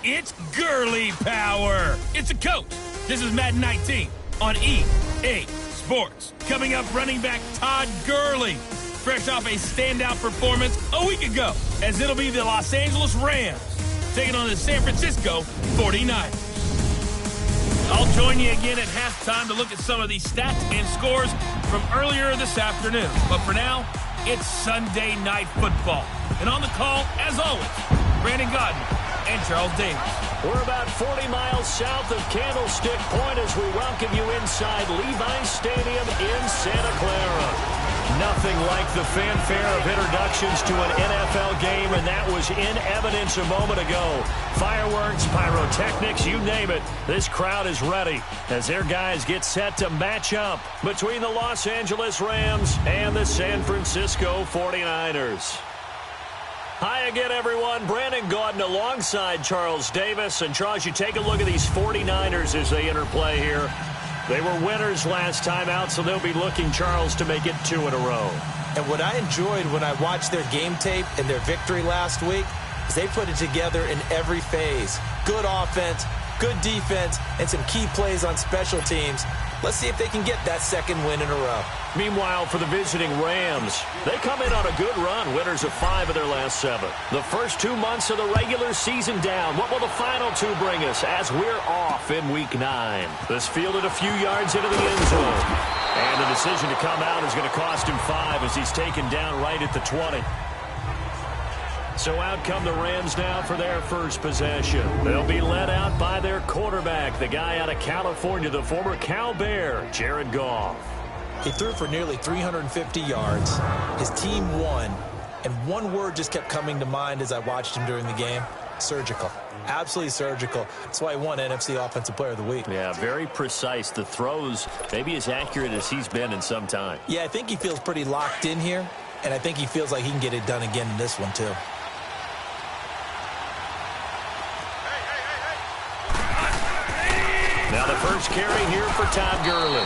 It's Gurley power. It's a coach. This is Madden 19 on EA Sports. Coming up, running back Todd Gurley, fresh off a standout performance a week ago, as it'll be the Los Angeles Rams taking on the San Francisco 49ers. I'll join you again at halftime to look at some of these stats and scores from earlier this afternoon. But for now, it's Sunday Night Football. And on the call, as always, Brandon Godden and Charles Davis. We're about 40 miles south of Candlestick Point as we welcome you inside Levi's Stadium in Santa Clara. Nothing like the fanfare of introductions to an NFL game, and that was in evidence a moment ago. Fireworks, pyrotechnics, you name it. This crowd is ready as their guys get set to match up between the Los Angeles Rams and the San Francisco 49ers. Hi again, everyone. Brandon Gaudin alongside Charles Davis. And, Charles, you take a look at these 49ers as they interplay here. They were winners last time out, so they'll be looking, Charles, to make it 2 in a row. And what I enjoyed when I watched their game tape and their victory last week is they put it together in every phase. Good offense, good defense, and some key plays on special teams. Let's see if they can get that second win in a row. Meanwhile, for the visiting Rams, they come in on a good run, winners of 5 of their last 7. The first 2 months of the regular season down. What will the final 2 bring us as we're off in Week 9? This fielded a few yards into the end zone. And the decision to come out is going to cost him 5 as he's taken down right at the 20. So out come the Rams now for their first possession. They'll be led out by their quarterback, the guy out of California, the former Cal Bear, Jared Goff. He threw for nearly 350 yards. His team won. And one word just kept coming to mind as I watched him during the game. Surgical. Absolutely surgical. That's why he won NFC Offensive Player of the Week. Yeah, very precise. The throws maybe as accurate as he's been in some time. Yeah, I think he feels pretty locked in here. And I think he feels like he can get it done again in this one, too. Now the first carry here for Todd Gurley.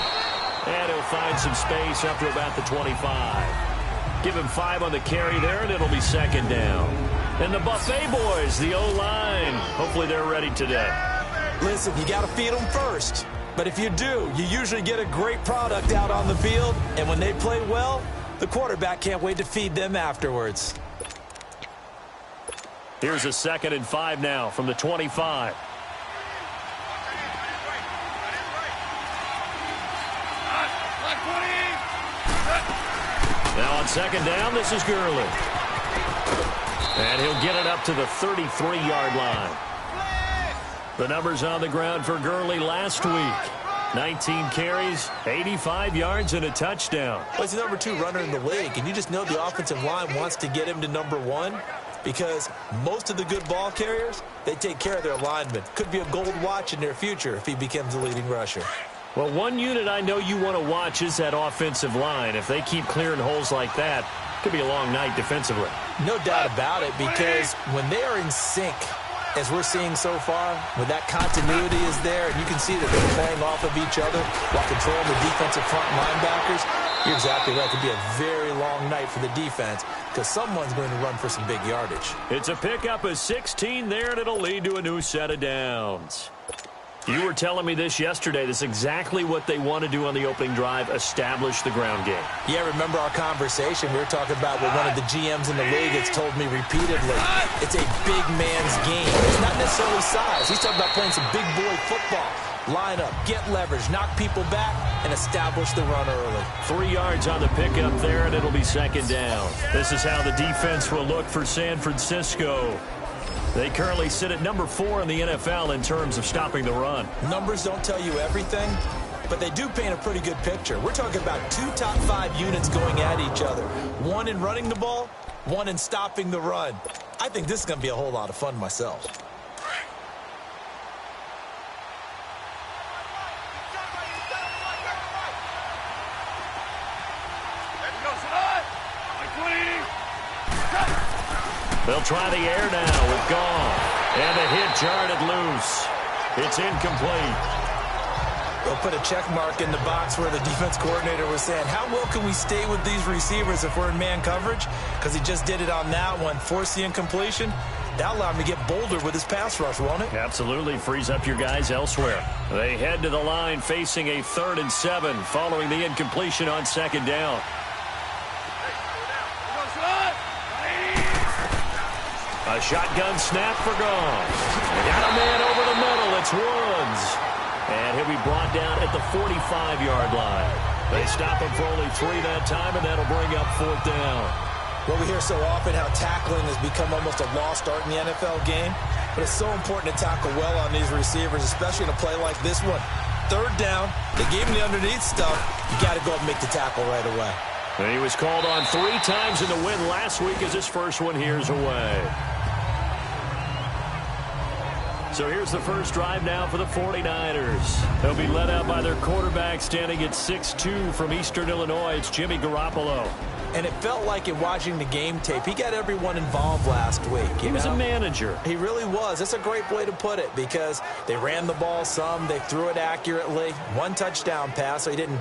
And he'll find some space up to about the 25. Give him 5 on the carry there, and it'll be second down. And the Buffet boys, the O-line, hopefully they're ready today. Listen, you got to feed them first. But if you do, you usually get a great product out on the field. And when they play well, the quarterback can't wait to feed them afterwards. Here's a 2nd and 5 now from the 25. Now on second down, this is Gurley. And he'll get it up to the 33-yard line. The numbers on the ground for Gurley last week. 19 carries, 85 yards, and a touchdown. Well, he's the number 2 runner in the league, and you just know the offensive line wants to get him to number 1 because most of the good ball carriers, they take care of their linemen. Could be a gold watch in their future if he becomes the leading rusher. Well, one unit I know you want to watch is that offensive line. If they keep clearing holes like that, it could be a long night defensively. No doubt about it, because when they are in sync, as we're seeing so far, when that continuity is there, and you can see that they're playing off of each other while controlling the defensive front linebackers, you're exactly right. It could be a very long night for the defense because someone's going to run for some big yardage. It's a pickup of 16 there, and it'll lead to a new set of downs. You were telling me this yesterday. This is exactly what they want to do on the opening drive, establish the ground game. Yeah, remember our conversation? We were talking about what one of the GMs in the league has told me repeatedly. It's a big man's game. It's not necessarily size. He's talking about playing some big boy football. Line up, get leverage, knock people back, and establish the run early. 3 yards on the pickup there, and it'll be second down. This is how the defense will look for San Francisco. They currently sit at number 4 in the NFL in terms of stopping the run. Numbers don't tell you everything, but they do paint a pretty good picture. We're talking about 2 top 5 units going at each other. 1 in running the ball, 1 in stopping the run. I think this is going to be a whole lot of fun myself. They'll try the air now with Goff. And a hit jarred it loose. It's incomplete. They'll put a check mark in the box where the defense coordinator was saying, how well can we stay with these receivers if we're in man coverage? Because he just did it on that one, forced the incompletion. That allowed him to get bolder with his pass rush, won't it? Absolutely. Frees up your guys elsewhere. They head to the line facing a 3rd and 7 following the incompletion on 2nd down. A shotgun snap for Goff. They got a man over the middle. It's Woods. And he'll be brought down at the 45-yard line. They stop him for only 3 that time, and that'll bring up 4th down. Well, we hear so often how tackling has become almost a lost art in the NFL game. But it's so important to tackle well on these receivers, especially in a play like this one. 3rd down, they gave him the underneath stuff. You got to go and make the tackle right away. And he was called on 3 times in the win last week as his first one here's away. So here's the first drive now for the 49ers. They'll be led out by their quarterback standing at 6'2" from Eastern Illinois. It's Jimmy Garoppolo. And it felt like in watching the game tape, he got everyone involved last week. He was a manager. He really was. That's a great way to put it because they ran the ball some. They threw it accurately. 1 touchdown pass, so he didn't,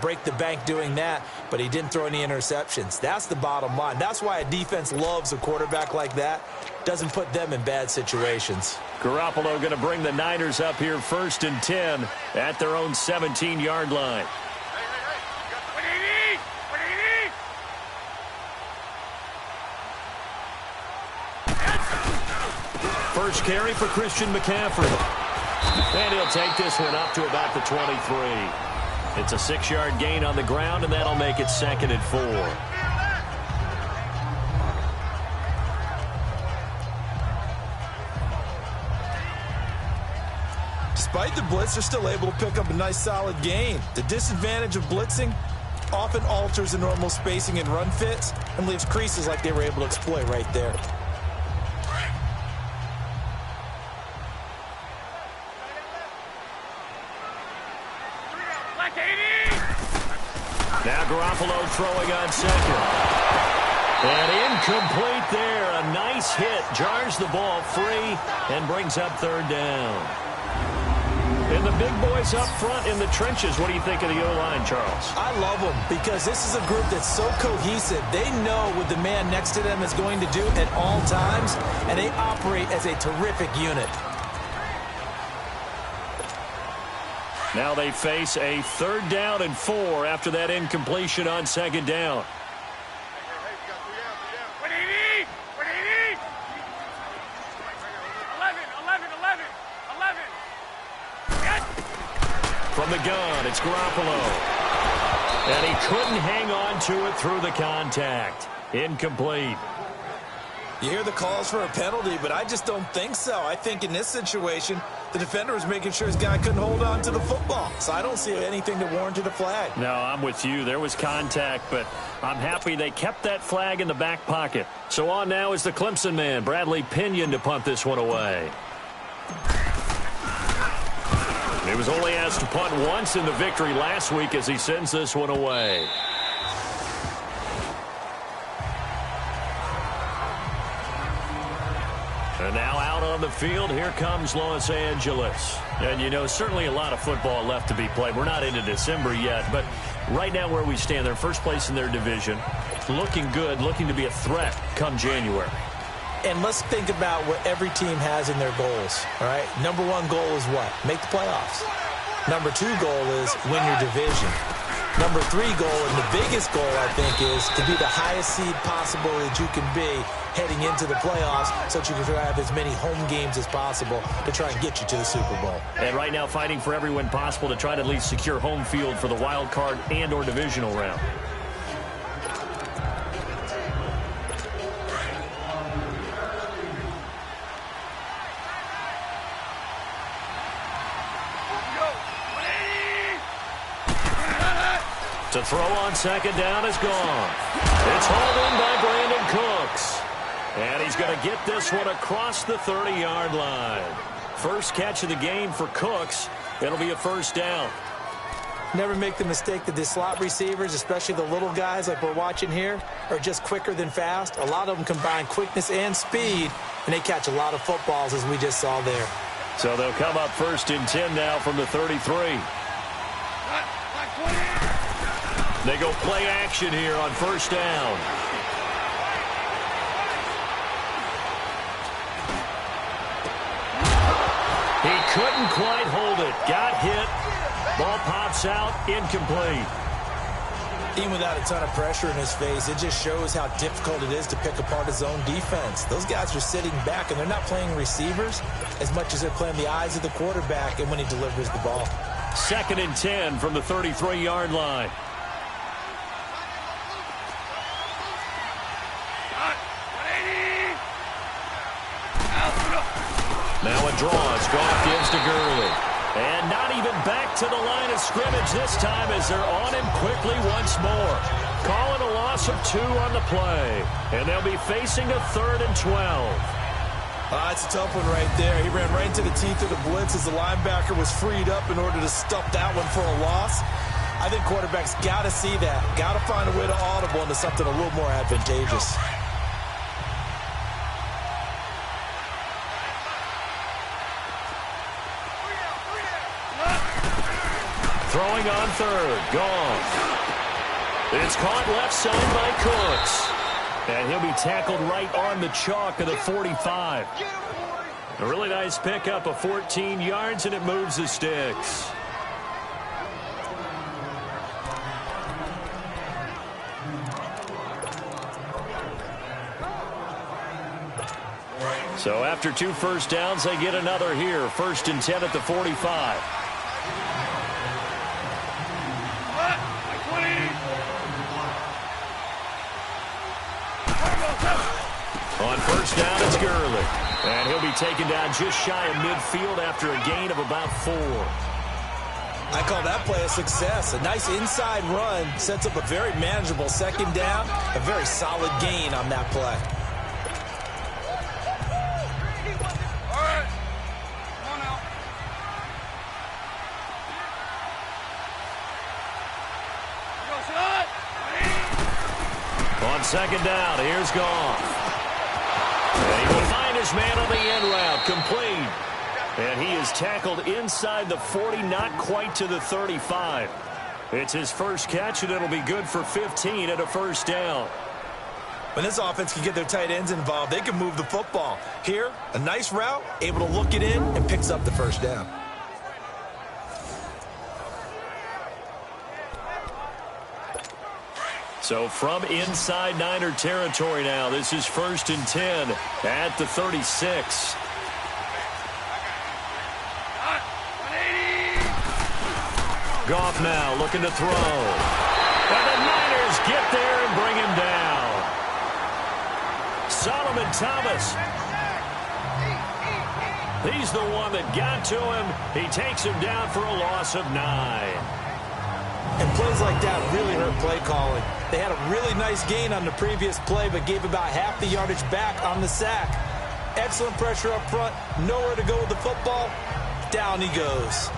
break the bank doing that, but he didn't throw any interceptions. That's the bottom line. That's why a defense loves a quarterback like that. Doesn't put them in bad situations. Garoppolo going to bring the Niners up here 1st and 10 at their own 17-yard line. First carry for Christian McCaffrey. And he'll take this one up to about the 23. It's a 6-yard gain on the ground, and that'll make it 2nd and 4. Despite the blitz, they're still able to pick up a nice solid gain. The disadvantage of blitzing often alters the normal spacing and run fits and leaves creases like they were able to exploit right there. Now Garoppolo throwing on 2nd. And incomplete there. A nice hit. Jars the ball free and brings up 3rd down. And the big boys up front in the trenches. What do you think of the O-line, Charles? I love them because this is a group that's so cohesive. They know what the man next to them is going to do at all times, and they operate as a terrific unit. Now they face a 3rd down and 4 after that incompletion on 2nd down. From the gun, it's Garoppolo. And he couldn't hang on to it through the contact. Incomplete. You hear the calls for a penalty, but I just don't think so. I think in this situation, the defender was making sure his guy couldn't hold on to the football. So I don't see anything that warranted a flag. No, I'm with you. There was contact, but I'm happy they kept that flag in the back pocket. So on now is the Clemson man, Bradley Pinion, to punt this one away. He was only asked to punt once in the victory last week as he sends this one away. And now out on the field, here comes Los Angeles. And, certainly a lot of football left to be played. We're not into December yet, but right now where we stand, they're first place in their division. Looking good, looking to be a threat come January. And let's think about what every team has in their goals, all right? Number 1 goal is what? Make the playoffs. Number 2 goal is win your division. Number 3 goal, and the biggest goal, I think, is to be the highest seed possible that you can be heading into the playoffs so that you can have as many home games as possible to try and get you to the Super Bowl. And right now fighting for every win possible to try to at least secure home field for the wild card and or divisional round. To throw on 2nd down is gone. It's hauled in by Brandon Cooks. And he's going to get this one across the 30-yard line. First catch of the game for Cooks. It'll be a 1st down. Never make the mistake that the slot receivers, especially the little guys like we're watching here, are just quicker than fast. A lot of them combine quickness and speed, and they catch a lot of footballs as we just saw there. So they'll come up 1st and 10 now from the 33. They go play action here on 1st down. couldn't quite hold it. Got hit. Ball pops out, incomplete. Even without a ton of pressure in his face, it just shows how difficult it is to pick apart his own defense. Those guys are sitting back, and they're not playing receivers as much as they're playing the eyes of the quarterback and when he delivers the ball. 2nd and 10 from the 33-yard line. Now a draw. Goff gives to Gurley. And not even back to the line of scrimmage this time as they're on him quickly once more. Calling a loss of 2 on the play. And they'll be facing a 3rd and 12. It's a tough one right there. He ran right into the teeth of the blitz as the linebacker was freed up in order to stuff that one for a loss. I think quarterbacks got to see that. Got to find a way to audible into something a little more advantageous. Throwing on 3rd. Goff. It's caught left side by Cooks. And he'll be tackled right on the chalk of the 45. A really nice pickup of 14 yards, and it moves the sticks. So after 2 first downs, they get another here. 1st and 10 at the 45. On 1st down, it's Gurley. And he'll be taken down just shy of midfield after a gain of about 4. I call that play a success. A nice inside run sets up a very manageable 2nd down. A very solid gain on that play. All right. Come on now. On 2nd down, here's Goff. And he will find his man on the end route, complete. And he is tackled inside the 40, not quite to the 35. It's his first catch, and it'll be good for 15 at a 1st down. When this offense can get their tight ends involved, they can move the football. Here, a nice route, able to look it in, and picks up the 1st down. So from inside Niner territory now, this is 1st and 10 at the 36. Goff now looking to throw. And the Niners get there and bring him down. Solomon Thomas. He's the one that got to him. He takes him down for a loss of 9. And plays like that really hurt play calling. They had a really nice gain on the previous play, but gave about half the yardage back on the sack. Excellent pressure up front. Nowhere to go with the football. Down he goes.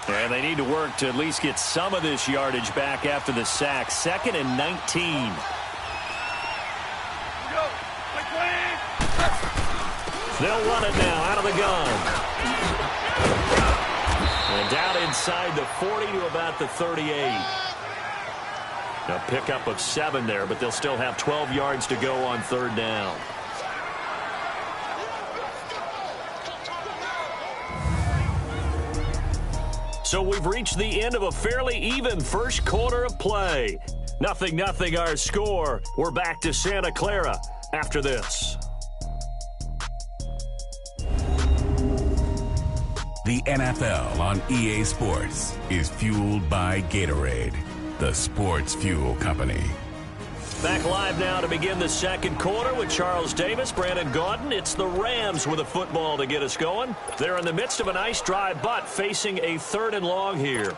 And they need to work to at least get some of this yardage back after the sack. 2nd and 19. They'll run it now out of the gun. And down inside the 40 to about the 38. A pickup of 7 there, but they'll still have 12 yards to go on 3rd down. So we've reached the end of a fairly even first quarter of play. 0-0 our score. We're back to Santa Clara after this. The NFL on EA Sports is fueled by Gatorade, the sports fuel company. Back live now to begin the 2nd quarter with Charles Davis, Brandon Gaudin. It's the Rams with a football to get us going. They're in the midst of a nice drive, but facing a 3rd and long here.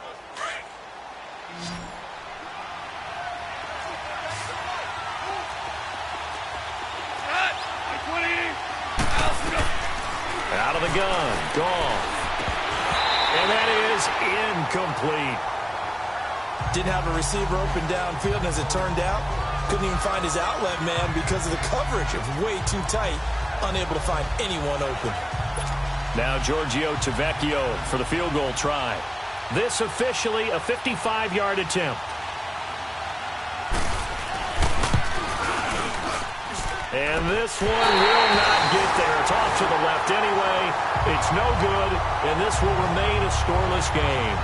Out of the gun, Goff. And that is incomplete. Didn't have a receiver open downfield, and as it turned out, couldn't even find his outlet man because of the coverage. It was way too tight. unable to find anyone open. Now Giorgio Tavecchio for the field goal try. This officially a 55-yard attempt. And this one will not get there. It's off to the left anyway. It's no good, and this will remain a scoreless game.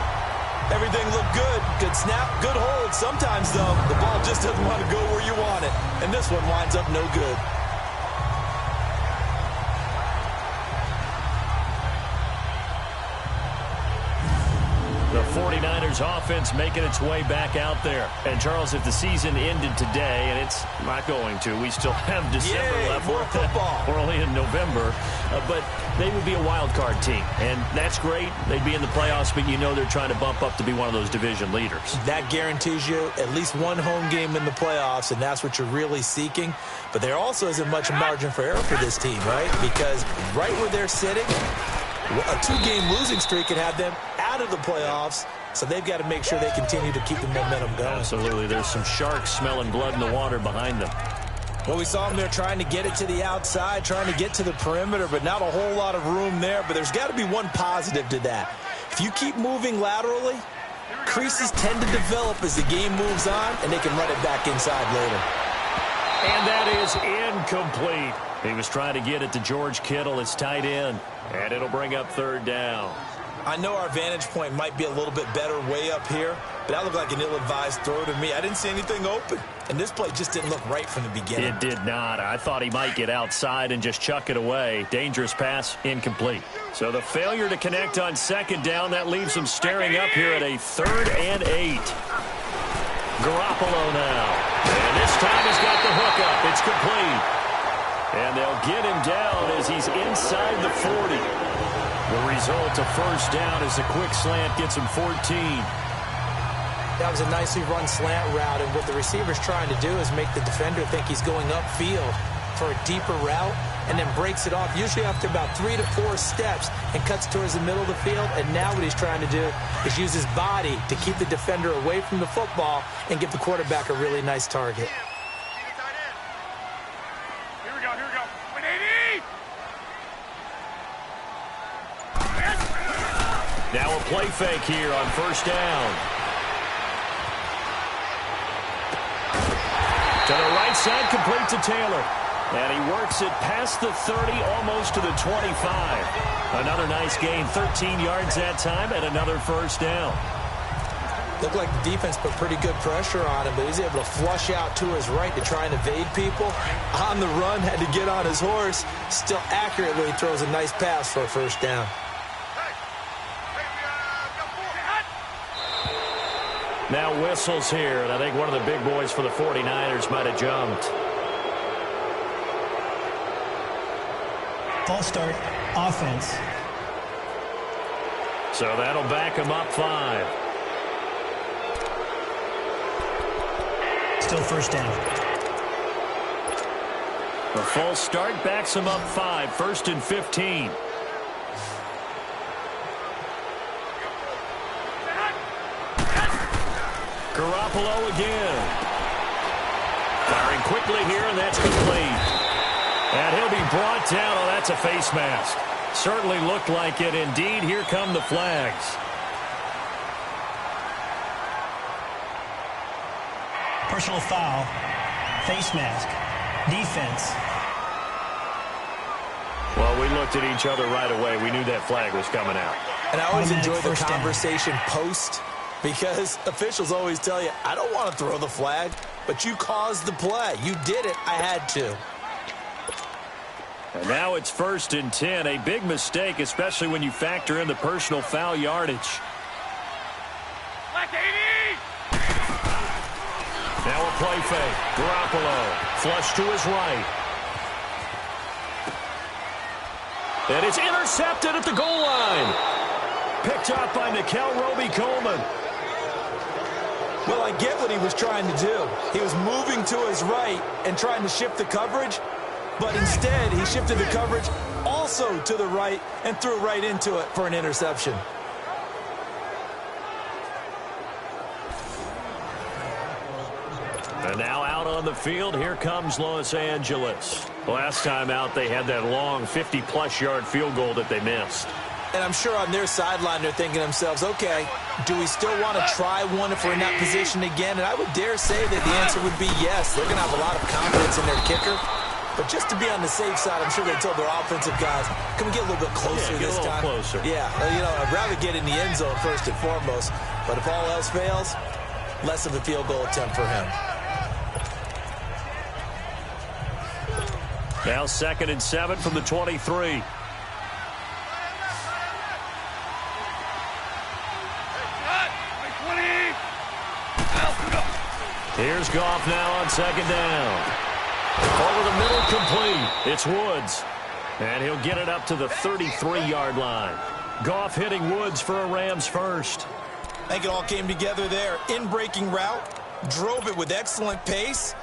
Everything looked good. Good snap, good hold. Sometimes, though, the ball just doesn't want to go where you want it. And this one winds up no good. The 49ers offense making its way back out there. And, Charles, if the season ended today, and it's not going to, we still have December left. More football. We're only in November. But they would be a wild card team. And that's great. They'd be in the playoffs, but you know they're trying to bump up to be one of those division leaders. That guarantees you at least one home game in the playoffs, and that's what you're really seeking. But there also isn't much margin for error for this team, right? Because right where they're sitting, a two-game losing streak could have them out of the playoffs, so they've got to make sure they continue to keep the momentum going. Absolutely. There's some sharks smelling blood in the water behind them. Well, we saw them there trying to get it to the outside, trying to get to the perimeter, but not a whole lot of room there. But there's got to be one positive to that. If you keep moving laterally, creases tend to develop as the game moves on, and they can run it back inside later. And that is incomplete. He was trying to get it to George Kittle, his tight end, and it'll bring up third down. I know our vantage point might be a little bit better way up here, but that looked like an ill-advised throw to me. I didn't see anything open, and this play just didn't look right from the beginning. It did not. I thought he might get outside and just chuck it away. Dangerous pass, incomplete. So the failure to connect on second down, that leaves him staring up here at a 3rd and 8. Garoppolo now. And this time he's got the hookup. It's complete. And they'll get him down as he's inside the 40. The result, a first down, as a quick slant gets him 14. That was a nicely run slant route, and what the receiver's trying to do is make the defender think he's going upfield for a deeper route, and then breaks it off, usually after about 3 to 4 steps, and cuts towards the middle of the field. And now what he's trying to do is use his body to keep the defender away from the football and give the quarterback a really nice target. Now a play fake here on first down. To the right side, complete to Taylor. And he works it past the 30, almost to the 25. Another nice gain, 13 yards that time, and another first down. Looked like the defense put pretty good pressure on him, but he's able to flush out to his right to try and evade people. On the run, had to get on his horse. Still accurately throws a nice pass for a first down. Now whistles here, and I think one of the big boys for the 49ers might have jumped. False start, offense. So that'll back him up 5. Still first down. A false start backs him up 5, 1st and 15. Garoppolo again. Firing quickly here, and that's complete. And he'll be brought down. Oh, that's a face mask. Certainly looked like it. Indeed, here come the flags. Personal foul, face mask, defense. Well, we looked at each other right away. We knew that flag was coming out. And I always enjoy the First down. conversation post, because officials always tell you, I don't want to throw the flag, but you caused the play. You did it. I had to. And now it's 1st and 10. A big mistake, especially when you factor in the personal foul yardage. Now a play fake. Garoppolo. Flush to his right. And it's intercepted at the goal line. Picked up by Nickel Roby-Coleman. Well, I get what he was trying to do. He was moving to his right and trying to shift the coverage, but instead he shifted the coverage also to the right and threw right into it for an interception. And now out on the field. Here comes Los Angeles. Last time out, they had that long 50-plus yard field goal that they missed. And I'm sure on their sideline they're thinking to themselves, okay, do we still want to try one if we're in that position again? And I would dare say that the answer would be yes. They're going to have a lot of confidence in their kicker. But just to be on the safe side, I'm sure they told their offensive guys, can we get a little bit closer this time? Closer. Yeah, I'd rather get in the end zone first and foremost. But if all else fails, less of a field goal attempt for him. Now 2nd and 7 from the 23. Here's Goff now on 2nd down. Over the middle, complete. It's Woods. And he'll get it up to the 33-yard line. Goff hitting Woods for a Rams first. I think it all came together there. In-breaking route, drove it with excellent pace.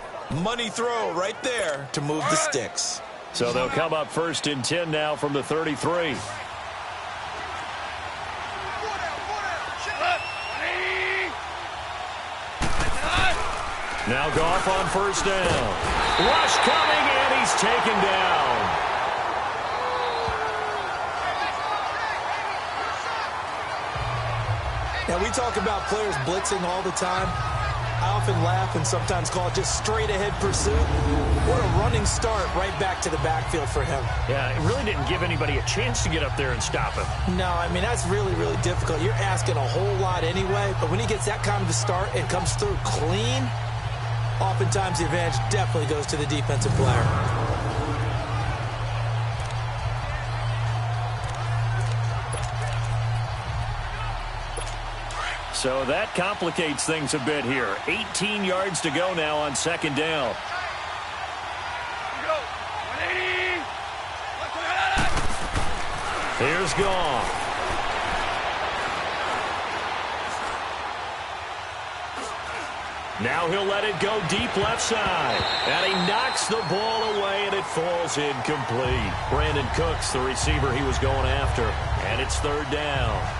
Money throw right there to move the sticks. So they'll come up 1st and 10 now from the 33. Now Goff on 1st down. Rush coming, and he's taken down. Now, we talk about players blitzing all the time. I often laugh and sometimes call it just straight-ahead pursuit. What a running start right back to the backfield for him. Yeah, it really didn't give anybody a chance to get up there and stop him. No, I mean, that's really, really difficult. You're asking a whole lot anyway, but when he gets that kind of a start and comes through clean, oftentimes the advantage definitely goes to the defensive player. So that complicates things a bit here. 18 yards to go now on 2nd down. Here's Goff. Now he'll let it go deep left side. And he knocks the ball away, and it falls incomplete. Brandon Cooks, the receiver he was going after. And it's 3rd down.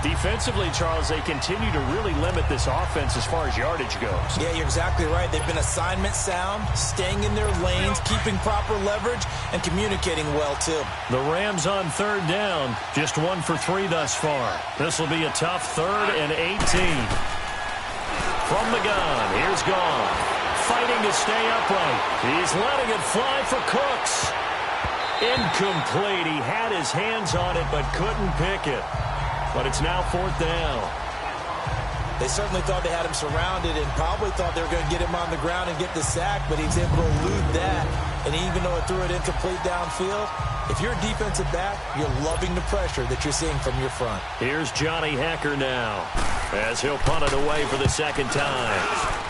Defensively, Charles, they continue to really limit this offense as far as yardage goes. Yeah, you're exactly right. They've been assignment sound, staying in their lanes, keeping proper leverage, and communicating well, too. The Rams on 3rd down, just 1 for 3 thus far. This will be a tough 3rd and 18. From the gun, here's Goff. Fighting to stay upright. He's letting it fly for Cooks. Incomplete. He had his hands on it but couldn't pick it. But it's now 4th down. They certainly thought they had him surrounded and probably thought they were going to get him on the ground and get the sack, but he's able to elude that. And even though it threw it incomplete downfield, if you're a defensive back, you're loving the pressure that you're seeing from your front. Here's Johnny Hecker now as he'll punt it away for the 2nd time.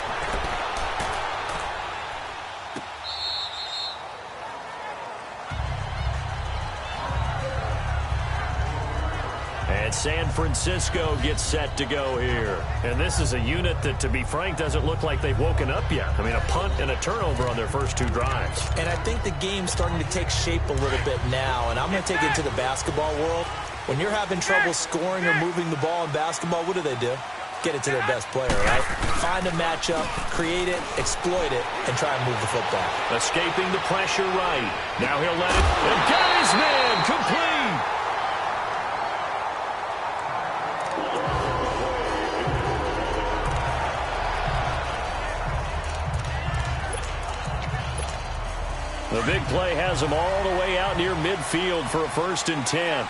And San Francisco gets set to go here. And this is a unit that, to be frank, doesn't look like they've woken up yet. I mean, a punt and a turnover on their first 2 drives. And I think the game's starting to take shape a little bit now. And I'm going to take it to the basketball world. When you're having trouble scoring or moving the ball in basketball, what do? Get it to their best player, right? Find a matchup, create it, exploit it, and try and move the football. Escaping the pressure right. Now he'll let it. And got his man complete. The big play has him all the way out near midfield for a 1st and 10.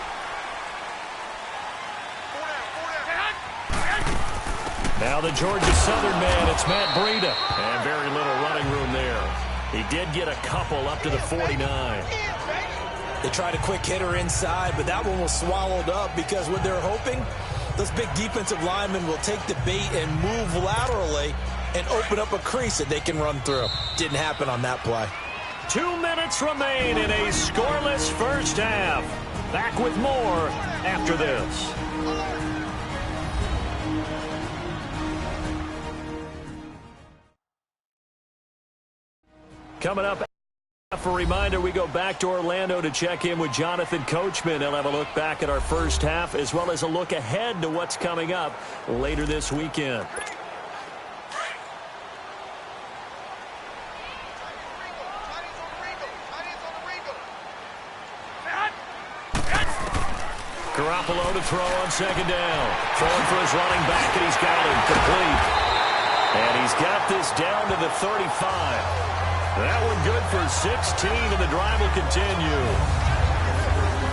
Now the Georgia Southern man, it's Matt Breida. And very little running room there. He did get a couple up to the 49. They tried a quick hitter inside, but that one was swallowed up because what they're hoping, those big defensive linemen will take the bait and move laterally and open up a crease that they can run through. Didn't happen on that play. 2 minutes remain in a scoreless first half. Back with more after this. Coming up, a reminder, we go back to Orlando to check in with Jonathan Coachman. He'll have a look back at our first half as well as a look ahead to what's coming up later this weekend. Garoppolo to throw on second down. Throwing for his running back, and he's got him complete. And he's got this down to the 35. That one good for 16, and the drive will continue.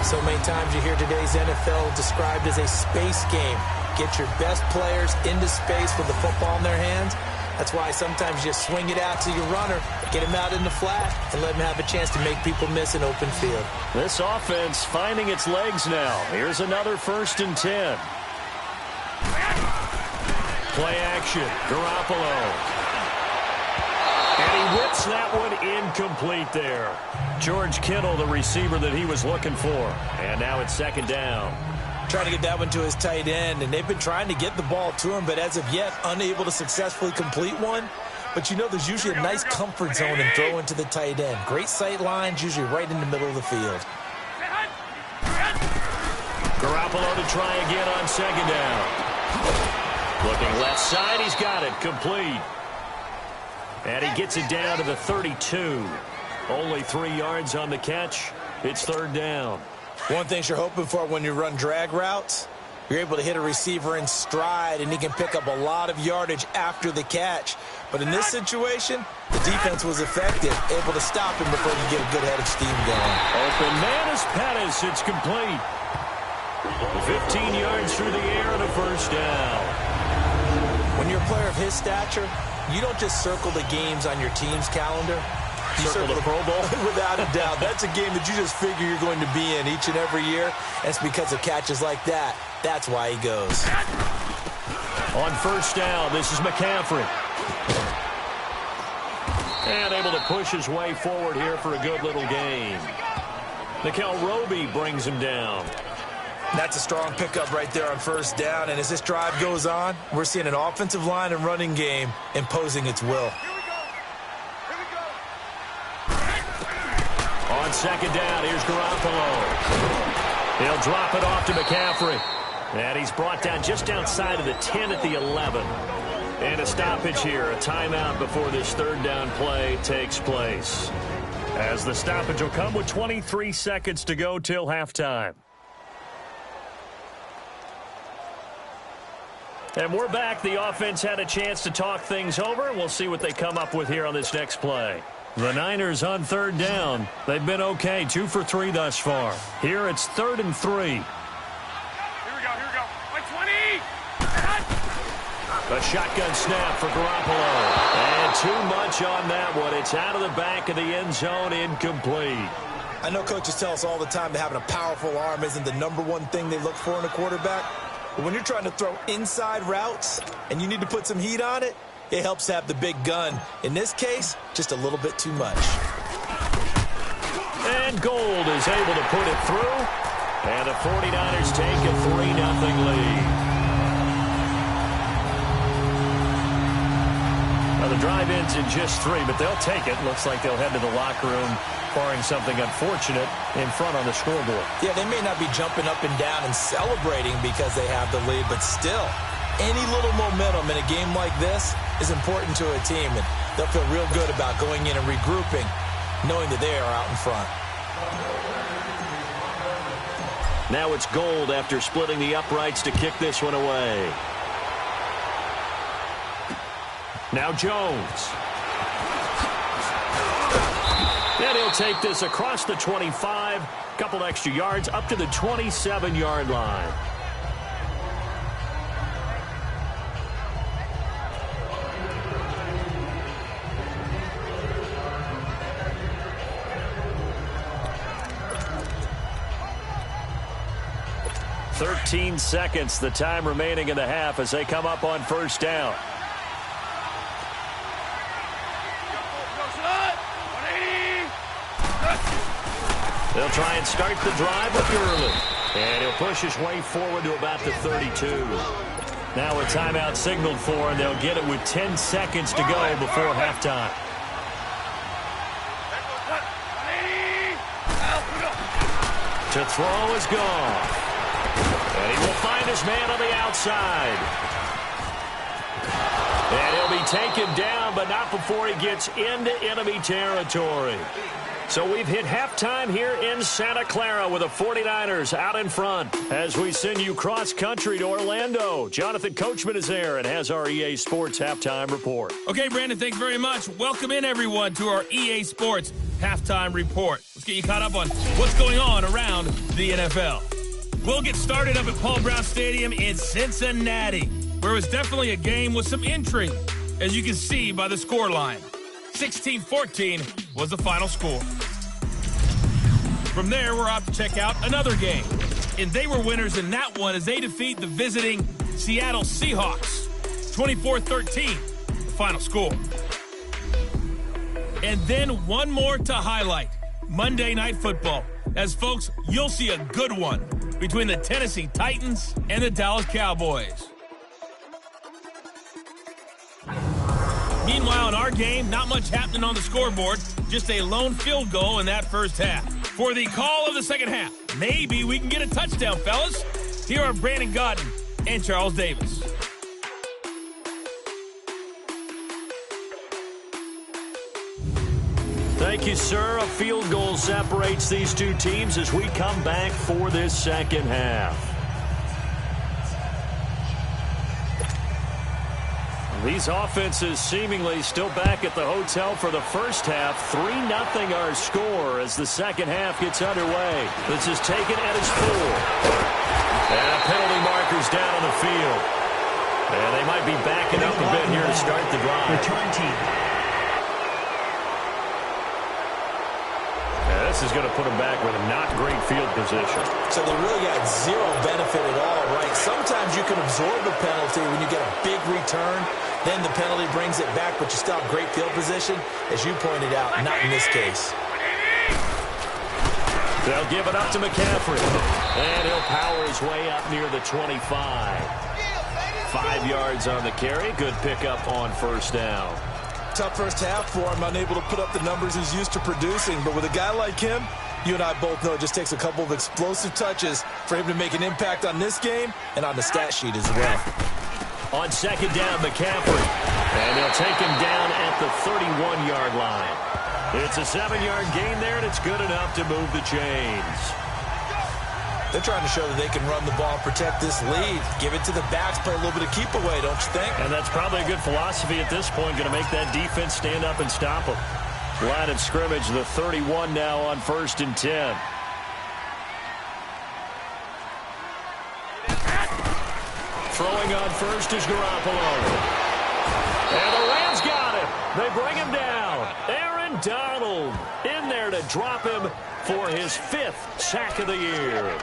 So many times you hear today's NFL described as a space game. Get your best players into space with the football in their hands. That's why sometimes you swing it out to your runner, get him out in the flat, and let him have a chance to make people miss an open field. This offense finding its legs now. Here's another 1st and 10. Play action, Garoppolo. And he whips that one incomplete there. George Kittle, the receiver that he was looking for. And now it's 2nd down. Trying to get that one to his tight end, and they've been trying to get the ball to him, but as of yet, unable to successfully complete one. But you know there's usually a nice comfort zone in throwing to the tight end. Great sight lines, usually right in the middle of the field. Garoppolo to try again on 2nd down. Looking left side, he's got it, complete. And he gets it down to the 32. Only 3 yards on the catch. It's 3rd down. One thing you're hoping for when you run drag routes, you're able to hit a receiver in stride, and he can pick up a lot of yardage after the catch. But in this situation, the defense was effective, able to stop him before you get a good head of steam going. Open man is Pettis. It's complete. 15 yards through the air and a 1st down. When you're a player of his stature, you don't just circle the games on your team's calendar. You circle the Pro Bowl? Without a doubt. That's a game that you just figure you're going to be in each and every year. And it's because of catches like that. That's why he goes. On 1st down, this is McCaffrey. And able to push his way forward here for a good little gain. Nickel Roby brings him down. That's a strong pickup right there on 1st down. And as this drive goes on, we're seeing an offensive line and running game imposing its will. On 2nd down, here's Garoppolo. He'll drop it off to McCaffrey. And he's brought down just outside of the 10 at the 11. And a stoppage here, a timeout before this 3rd down play takes place. As the stoppage will come with 23 seconds to go till halftime. And we're back. The offense had a chance to talk things over. We'll see what they come up with here on this next play. The Niners on 3rd down. They've been okay, 2 for 3 thus far. Here it's 3rd and 3. Here we go. By 20! A shotgun snap for Garoppolo. And too much on that one. It's out of the back of the end zone, incomplete. I know coaches tell us all the time that having a powerful arm isn't the #1 thing they look for in a quarterback. But when you're trying to throw inside routes and you need to put some heat on it, it helps to have the big gun. In this case, just a little bit too much. And Gold is able to put it through. And the 49ers take a 3-0 lead. Now the drive ends in just 3, but they'll take it. Looks like they'll head to the locker room, barring something unfortunate, in front on the scoreboard. Yeah, they may not be jumping up and down and celebrating because they have the lead, but still, any little momentum in a game like this is important to a team, and they'll feel real good about going in and regrouping, knowing that they are out in front. Now it's Gold after splitting the uprights to kick this one away. Now Jones. And he'll take this across the 25, couple extra yards up to the 27-yard line. "13 seconds, the time remaining in the half as they come up on 1st down. They'll try and start the drive with Gurley. And he'll push his way forward to about the 32. Now a timeout signaled for, and they'll get it with 10 seconds to go before halftime. To throw is gone. And he will find his man on the outside. And he'll be taken down, but not before he gets into enemy territory. So we've hit halftime here in Santa Clara with the 49ers out in front. As we send you cross-country to Orlando, Jonathan Coachman is there and has our EA Sports halftime report. Okay, Brandon, thanks very much. Welcome in, everyone, to our EA Sports halftime report. Let's get you caught up on what's going on around the NFL. We'll get started up at Paul Brown Stadium in Cincinnati, where it was definitely a game with some intrigue, as you can see by the scoreline. 16-14 was the final score. From there, we're off to check out another game. And they were winners in that one as they defeat the visiting Seattle Seahawks. 24-13, the final score. And then one more to highlight. Monday Night Football. As folks, you'll see a good one between the Tennessee Titans and the Dallas Cowboys. Meanwhile, in our game, not much happening on the scoreboard, just a lone field goal in that first half. For the call of the second half, maybe we can get a touchdown, fellas. Here are Brandon Godden and Charles Davis. Thank you, sir. A field goal separates these two teams as we come back for this second half. These offenses seemingly still back at the hotel for the first half. 3-0 our score as the second half gets underway. This is taken at its full. And penalty markers down on the field. And they might be backing up a bit here to start the drive. Return team. This is going to put them back with a not great field position. So they really got zero benefit at all, right? Sometimes you can absorb a penalty when you get a big return. Then the penalty brings it back, but you still have great field position. As you pointed out, not in this case. They'll give it up to McCaffrey. And he'll power his way up near the 25. 5 yards on the carry. Good pickup on first down. Tough first half for him, unable to put up the numbers he's used to producing. But with a guy like him, you and I both know it just takes a couple of explosive touches for him to make an impact on this game and on the stat sheet as well. On second down, McCaffrey. And he'll take him down at the 31-yard line. It's a 7-yard gain there, and it's good enough to move the chains. They're trying to show that they can run the ball and protect this lead. Give it to the backs, play a little bit of keep away, don't you think? And that's probably a good philosophy at this point, going to make that defense stand up and stop them. Line of scrimmage, the 31 now on 1st and 10. Throwing on first is Garoppolo. And the Rams got him. They bring him down. Aaron Donald in there to drop him for his 5th sack of the year.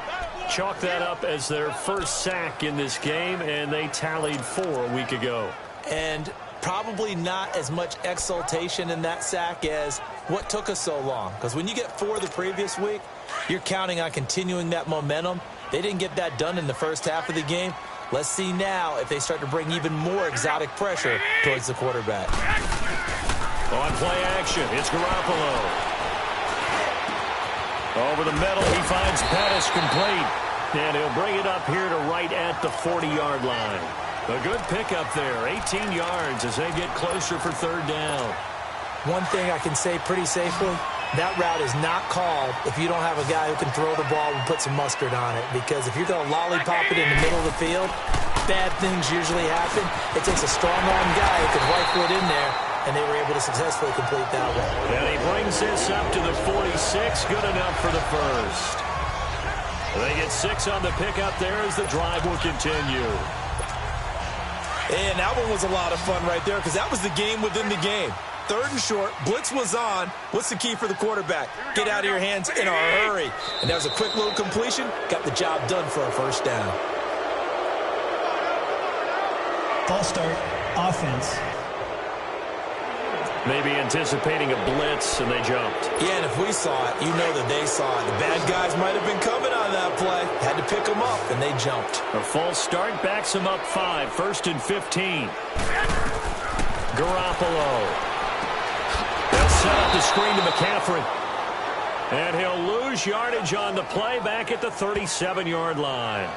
Chalk that up as their first sack in this game, and they tallied 4 a week ago. And probably not as much exultation in that sack as what took us so long. Because when you get 4 the previous week, you're counting on continuing that momentum. They didn't get that done in the first half of the game. Let's see now if they start to bring even more exotic pressure towards the quarterback. On play action, it's Garoppolo. Over the middle, he finds Pettis complete. And he'll bring it up here to right at the 40-yard line. A good pickup there, 18 yards as they get closer for 3rd down. One thing I can say pretty safely, that route is not called if you don't have a guy who can throw the ball and put some mustard on it. Because if you're going to lollipop it in the middle of the field, bad things usually happen. It takes a strong-arm guy who can rifle it in there, and they were able to successfully complete that one. And he brings this up to the 46, good enough for the first. They get 6 on the pickup there as the drive will continue. And that one was a lot of fun right there because that was the game within the game. 3rd and short, blitz was on. What's the key for the quarterback? Get out of your hands in a hurry. And that was a quick little completion. Got the job done for a first down. False start, offense. Maybe anticipating a blitz, and they jumped. Yeah, and if we saw it, you know that they saw it. The bad guys might have been coming on that play. Had to pick them up, and they jumped. A false start backs them up 5, 1st and 15. Garoppolo. They'll set up the screen to McCaffrey. And he'll lose yardage on the play back at the 37-yard line.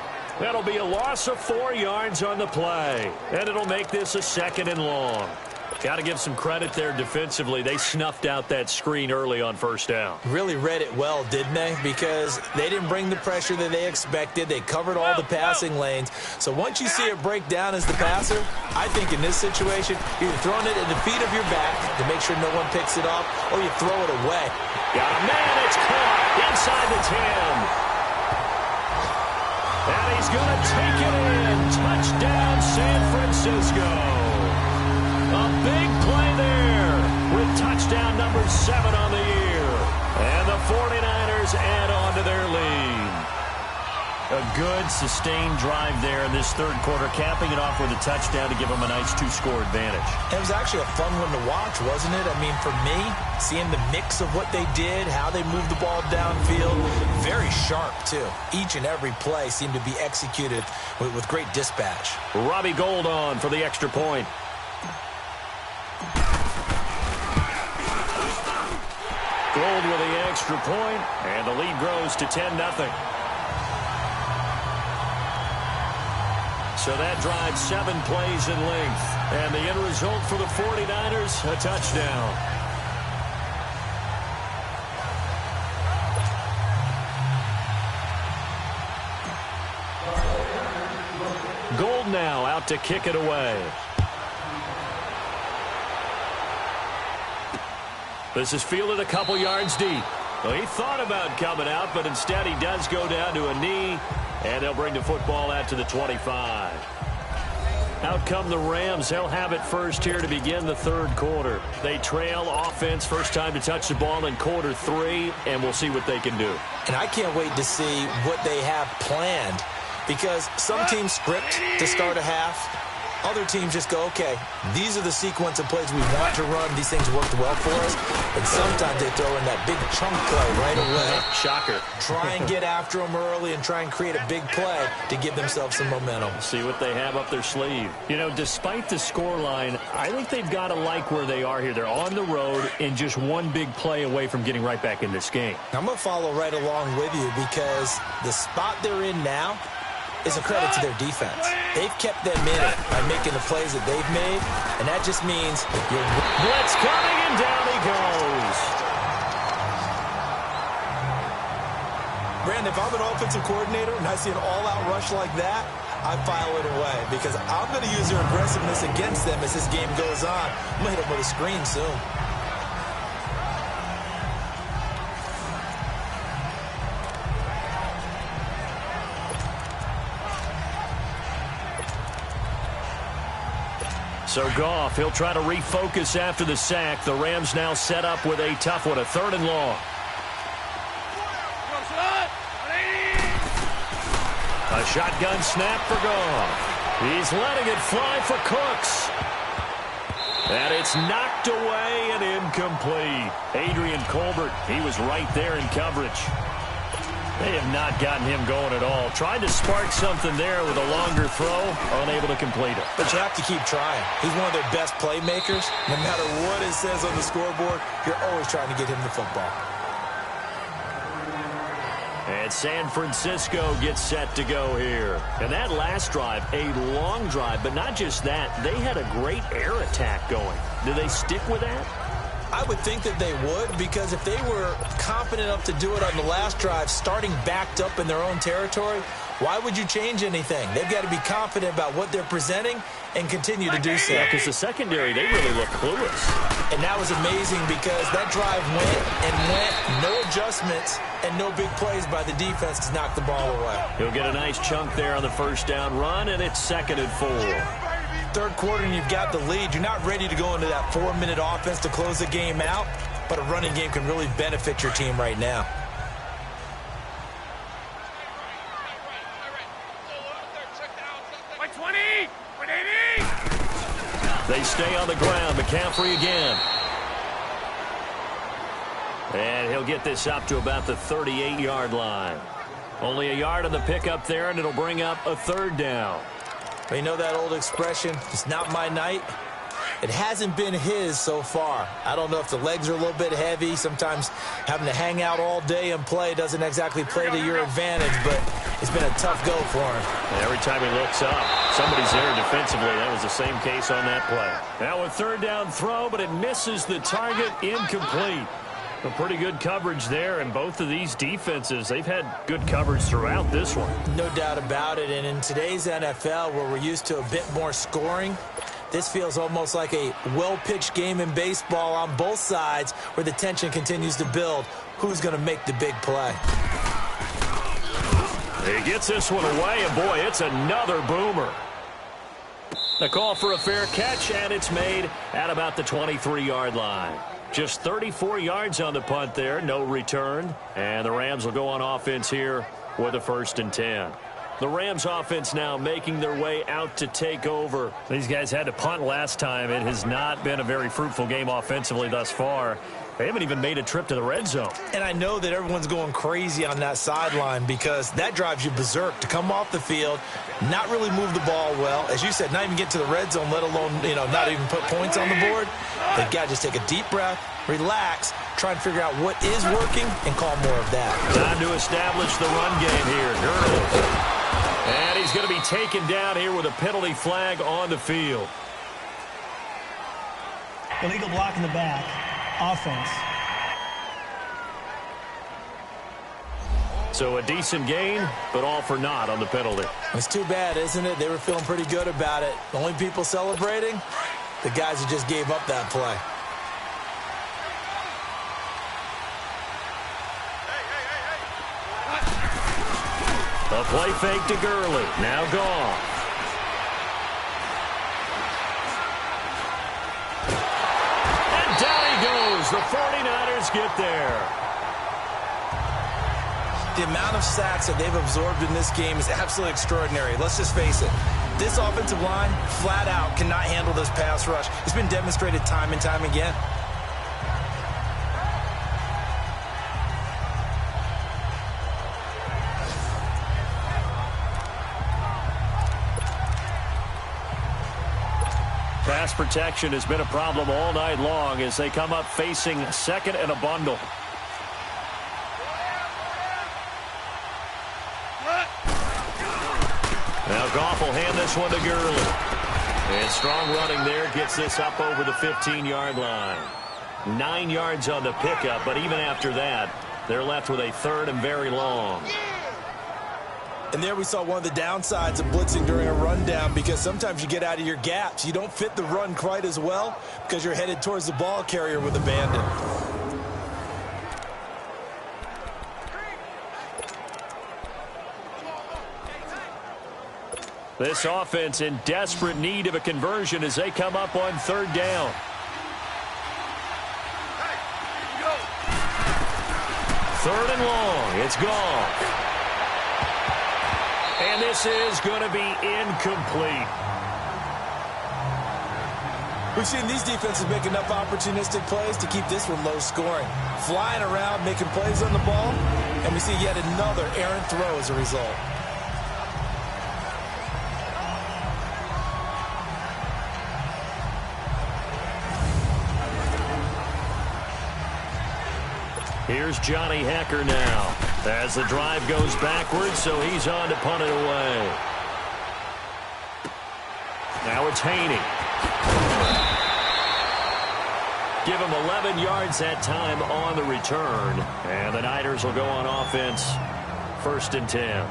That'll be a loss of 4 yards on the play. And it'll make this a 2nd and long. Got to give some credit there defensively. They snuffed out that screen early on 1st down. Really read it well, didn't they? Because they didn't bring the pressure that they expected. They covered all the passing lanes. So once you see it break down as the passer, I think in this situation, you're either throwing it at the feet of your back to make sure no one picks it off, or you throw it away. Got a man, it's caught inside the 10. And he's going to take it in. Touchdown, San Francisco. A big play there with touchdown number 7 on the year. And the 49ers add on to their lead. A good, sustained drive there in this 3rd quarter, capping it off with a touchdown to give them a nice 2-score advantage. It was actually a fun one to watch, wasn't it? I mean, for me, seeing the mix of what they did, how they moved the ball downfield, very sharp, too. Each and every play seemed to be executed with great dispatch. Robbie Gould on for the extra point. Gould with the extra point, and the lead grows to 10-0. So that drives 7 plays in length. And the end result for the 49ers, a touchdown. Gould now out to kick it away. This is fielded a couple yards deep. Well, he thought about coming out, but instead he does go down to a knee, and they'll bring the football out to the 25. Out come the Rams. They'll have it first here to begin the 3rd quarter. They trail offense, first time to touch the ball in quarter 3, and we'll see what they can do. And I can't wait to see what they have planned, because some teams script to start a half. Other teams just go, okay, these are the sequence of plays we want to run. These things worked well for us. And sometimes they throw in that big chunk play right away. Shocker. Try and get after them early and try and create a big play to give themselves some momentum. See what they have up their sleeve. You know, despite the scoreline, I think they've got to like where they are here. They're on the road and just one big play away from getting right back in this game. I'm going to follow right along with you, because the spot they're in now is a credit to their defense. They've kept them in it by making the plays that they've made, and that just means you're... Blitz coming, and down he goes. Brandon, if I'm an offensive coordinator and I see an all-out rush like that, I file it away, because I'm going to use their aggressiveness against them as this game goes on. I'm going to hit them with a screen soon. So Goff, he'll try to refocus after the sack. The Rams now set up with a tough one, a 3rd and long. A shotgun snap for Goff. He's letting it fly for Cooks. And it's knocked away and incomplete. Adrian Colbert, he was right there in coverage. They have not gotten him going at all. Tried to spark something there with a longer throw, unable to complete it. But you have to keep trying. He's one of their best playmakers. No matter what it says on the scoreboard, you're always trying to get him the football. And San Francisco gets set to go here. And that last drive, a long drive, but not just that. They had a great air attack going. Do they stick with that? I would think that they would, because if they were confident enough to do it on the last drive, starting backed up in their own territory, why would you change anything? They've got to be confident about what they're presenting and continue to do so. Yeah, because the secondary, they really look clueless. And that was amazing, because that drive went and went, no adjustments, and no big plays by the defense to knock the ball away. He'll get a nice chunk there on the 1st down run, and it's 2nd and 4. 3rd quarter and you've got the lead. You're not ready to go into that 4-minute offense to close the game out, but a running game can really benefit your team right now. They stay on the ground. McCaffrey again. And he'll get this up to about the 38-yard line. Only a yard on the pickup there, and it'll bring up a 3rd down. You know that old expression, it's not my night? It hasn't been his so far. I don't know if the legs are a little bit heavy. Sometimes having to hang out all day and play doesn't exactly play to your advantage, but it's been a tough go for him. And every time he looks up, somebody's there defensively. That was the same case on that play. Now a third down throw, but it misses the target, incomplete. A pretty good coverage there, and both of these defenses, they've had good coverage throughout this one. No doubt about it, and in today's NFL, where we're used to a bit more scoring, this feels almost like a well-pitched game in baseball on both sides where the tension continues to build. Who's going to make the big play? He gets this one away, and boy, it's another boomer. The call for a fair catch, and it's made at about the 23-yard line. Just 34 yards on the punt there, no return. And the Rams will go on offense here with a 1st and 10. The Rams offense now making their way out to take over. These guys had to punt last time. It has not been a very fruitful game offensively thus far. They haven't even made a trip to the red zone. And I know that everyone's going crazy on that sideline because that drives you berserk to come off the field, not really move the ball well. As you said, not even get to the red zone, let alone, not even put points on the board. They've got to just take a deep breath, relax, try and figure out what is working, and call more of that. Time to establish the run game here. Gurley. And he's going to be taken down here with a penalty flag on the field. Illegal block in the back. Offense. So a decent gain, but all for naught on the penalty. It's too bad, isn't it? They were feeling pretty good about it. The only people celebrating, the guys who just gave up that play. A play fake to Gurley. Now gone. And down he goes. The 49ers get there. The amount of sacks that they've absorbed in this game is absolutely extraordinary. Let's just face it. This offensive line, flat out, cannot handle this pass rush. It's been demonstrated time and time again. Pass protection has been a problem all night long as they come up facing 2nd and a bundle. Now Goff will hand this one to Gurley. And strong running there gets this up over the 15-yard line. 9 yards on the pickup, but even after that, they're left with a 3rd and very long. And there we saw one of the downsides of blitzing during a rundown because sometimes you get out of your gaps. You don't fit the run quite as well because you're headed towards the ball carrier with abandon. This offense in desperate need of a conversion as they come up on 3rd down. Third and long. It's gone. And this is going to be incomplete. We've seen these defenses make enough opportunistic plays to keep this one low scoring. Flying around, making plays on the ball, and we see yet another errant throw as a result. Here's Johnny Hecker now as the drive goes backwards, so he's on to punt it away. Now it's Haney. Give him 11 yards that time on the return, and the Niners will go on offense 1st and 10.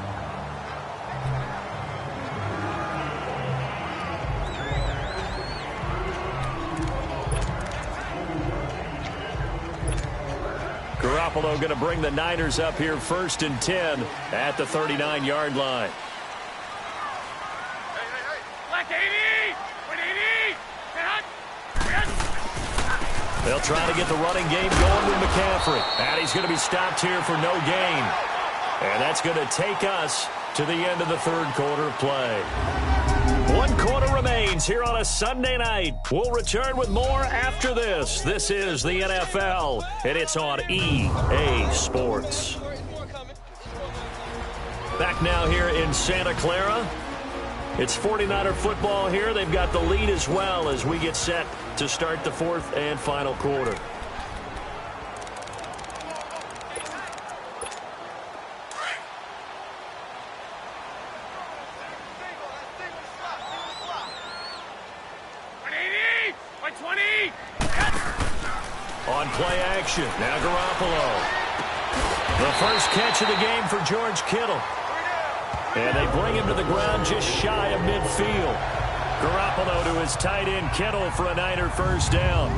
Garoppolo going to bring the Niners up here 1st and 10 at the 39-yard line. They'll try to get the running game going with McCaffrey. And he's going to be stopped here for no gain. And that's going to take us to the end of the 3rd quarter of play. 1 quarter remains here on a Sunday night. We'll return with more after this. This is the NFL, and it's on EA Sports. Back now here in Santa Clara. It's 49er football here. They've got the lead as well as we get set to start the fourth and final quarter. On play action, now Garoppolo. The first catch of the game for George Kittle. And they bring him to the ground just shy of midfield. Garoppolo to his tight end Kittle for a Niner first down.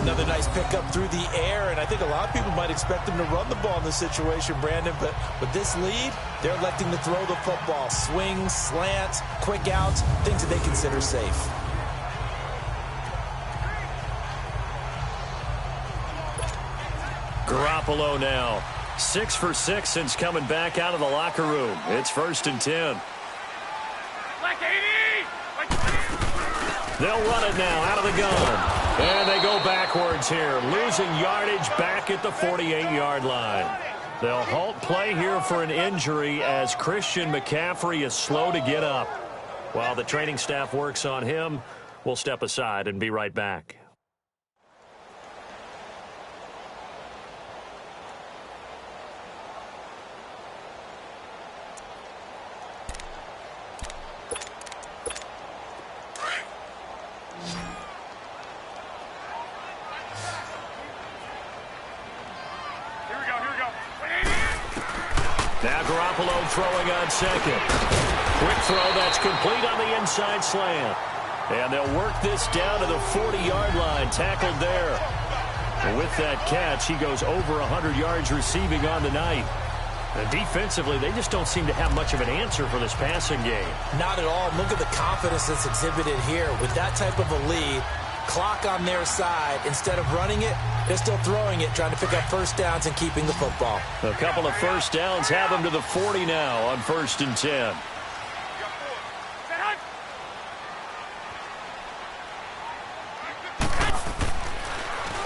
Another nice pickup through the air, and I think a lot of people might expect him to run the ball in this situation, Brandon, but with this lead, they're electing to throw the football. Swings, slants, quick outs, things that they consider safe. Garoppolo now. 6 for 6 since coming back out of the locker room. It's 1st and 10. They'll run it now out of the gun. And they go backwards here, losing yardage back at the 48-yard line. They'll halt play here for an injury as Christian McCaffrey is slow to get up. While the training staff works on him, we'll step aside and be right back. Now Garoppolo throwing on second. Quick throw that's complete on the inside slant. And they'll work this down to the 40-yard line. Tackled there. And with that catch, he goes over 100 yards receiving on the night. And defensively, they just don't seem to have much of an answer for this passing game. Not at all. Look at the confidence that's exhibited here. With that type of a lead, clock on their side, instead of running it, they're still throwing it, trying to pick up first downs and keeping the football. A couple of first downs have them to the 40 now on 1st and 10.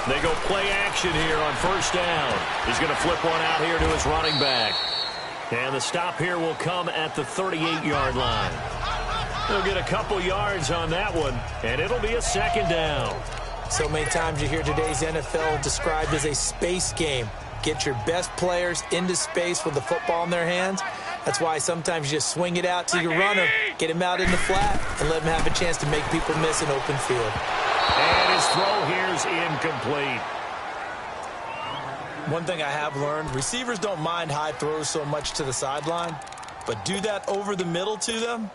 They go play action here on 1st down. He's going to flip one out here to his running back. And the stop here will come at the 38-yard line. They'll get a couple yards on that one, and it'll be a 2nd down. So many times you hear today's NFL described as a space game. Get your best players into space with the football in their hands. That's why sometimes you just swing it out to your runner, get him out in the flat, and let him have a chance to make people miss an open field. And his throw here is incomplete. One thing I have learned, receivers don't mind high throws so much to the sideline, but do that over the middle to them,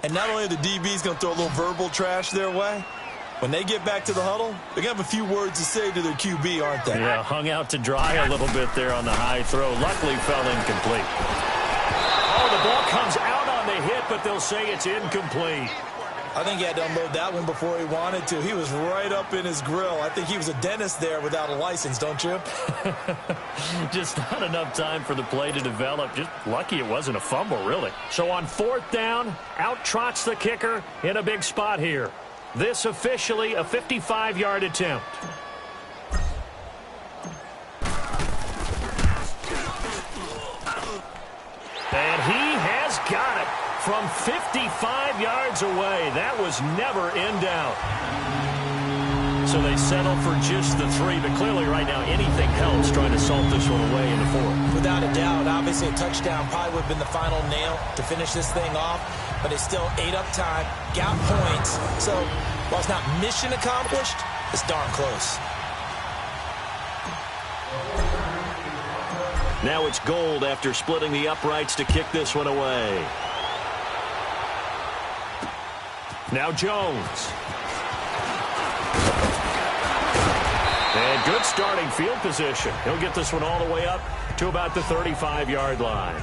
and not only are the DBs going to throw a little verbal trash their way, when they get back to the huddle, they're going to have a few words to say to their QB, aren't they? Yeah, hung out to dry a little bit there on the high throw. Luckily fell incomplete. Oh, the ball comes out on the hit, but they'll say it's incomplete. I think he had to unload that one before he wanted to. He was right up in his grill. I think he was a dentist there without a license, don't you? Just not enough time for the play to develop. Just lucky it wasn't a fumble, really. So on 4th down, out trots the kicker in a big spot here. This officially a 55-yard attempt. And he has got it. From 55 yards away. That was never in doubt. So they settle for just the 3, but clearly right now anything helps trying to salt this one away in the 4th. Without a doubt, obviously a touchdown probably would have been the final nail to finish this thing off, but it's still ate up time, got points. So while it's not mission accomplished, it's darn close. Now it's Gold after splitting the uprights to kick this one away. Now Jones. And good starting field position. He'll get this one all the way up to about the 35-yard line.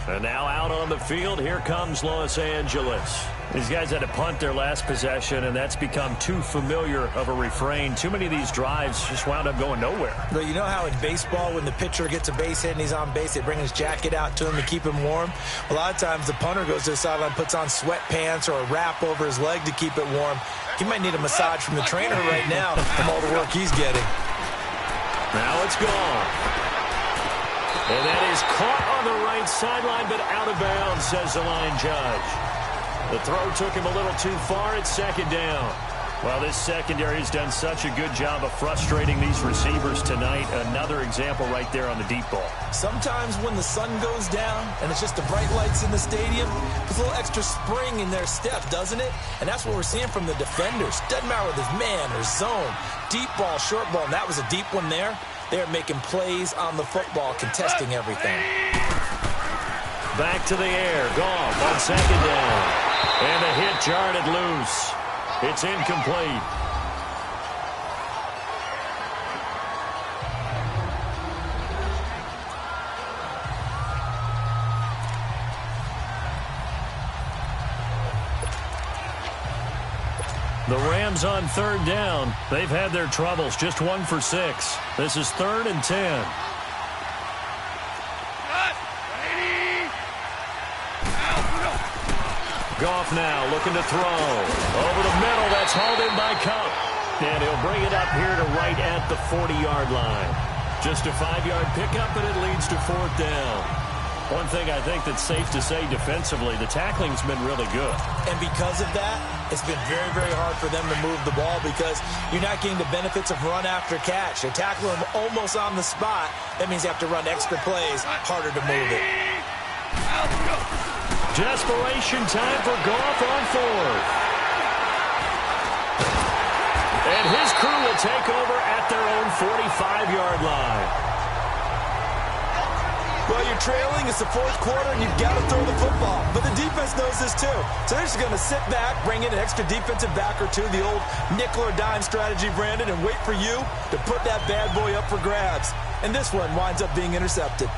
And now out on the field, here comes Los Angeles. These guys had to punt their last possession, and that's become too familiar of a refrain. Too many of these drives just wound up going nowhere. But you know how in baseball, when the pitcher gets a base hit and he's on base, they bring his jacket out to him to keep him warm? A lot of times the punter goes to the sideline, puts on sweatpants or a wrap over his leg to keep it warm. He might need a massage from the trainer right now from all the work he's getting. Now it's gone. And that is caught on the right right sideline, but out of bounds, says the line judge. The throw took him a little too far. It's second down. Well, this secondary has done such a good job of frustrating these receivers tonight. Another example right there on the deep ball. Sometimes when the sun goes down and it's just the bright lights in the stadium, there's a little extra spring in their step, doesn't it? And that's what we're seeing from the defenders. Doesn't matter whether it's man or zone, deep ball, short ball, and that was a deep one there. They're making plays on the football, contesting everything. Back to the air. Goff on second down. And the hit jarred it loose. It's incomplete. The Rams on third down. They've had their troubles. Just 1 for 6. This is 3rd and 10. Goff now looking to throw. Over the middle, that's hauled in by Cup. And he'll bring it up here to right at the 40-yard line. Just a 5-yard pickup, and it leads to 4th down. One thing I think that's safe to say defensively, the tackling's been really good. And because of that, it's been very, very hard for them to move the ball because you're not getting the benefits of run after catch. You're tackling them almost on the spot. That means you have to run extra plays, harder to move it. Desperation time for Goff on 4th. And his crew will take over at their own 45-yard line. Well, you're trailing. It's the 4th quarter, and you've got to throw the football. But the defense knows this, too. So they're just going to sit back, bring in an extra defensive back or two, the old nickel or dime strategy, Brandon, and wait for you to put that bad boy up for grabs. And this one winds up being intercepted.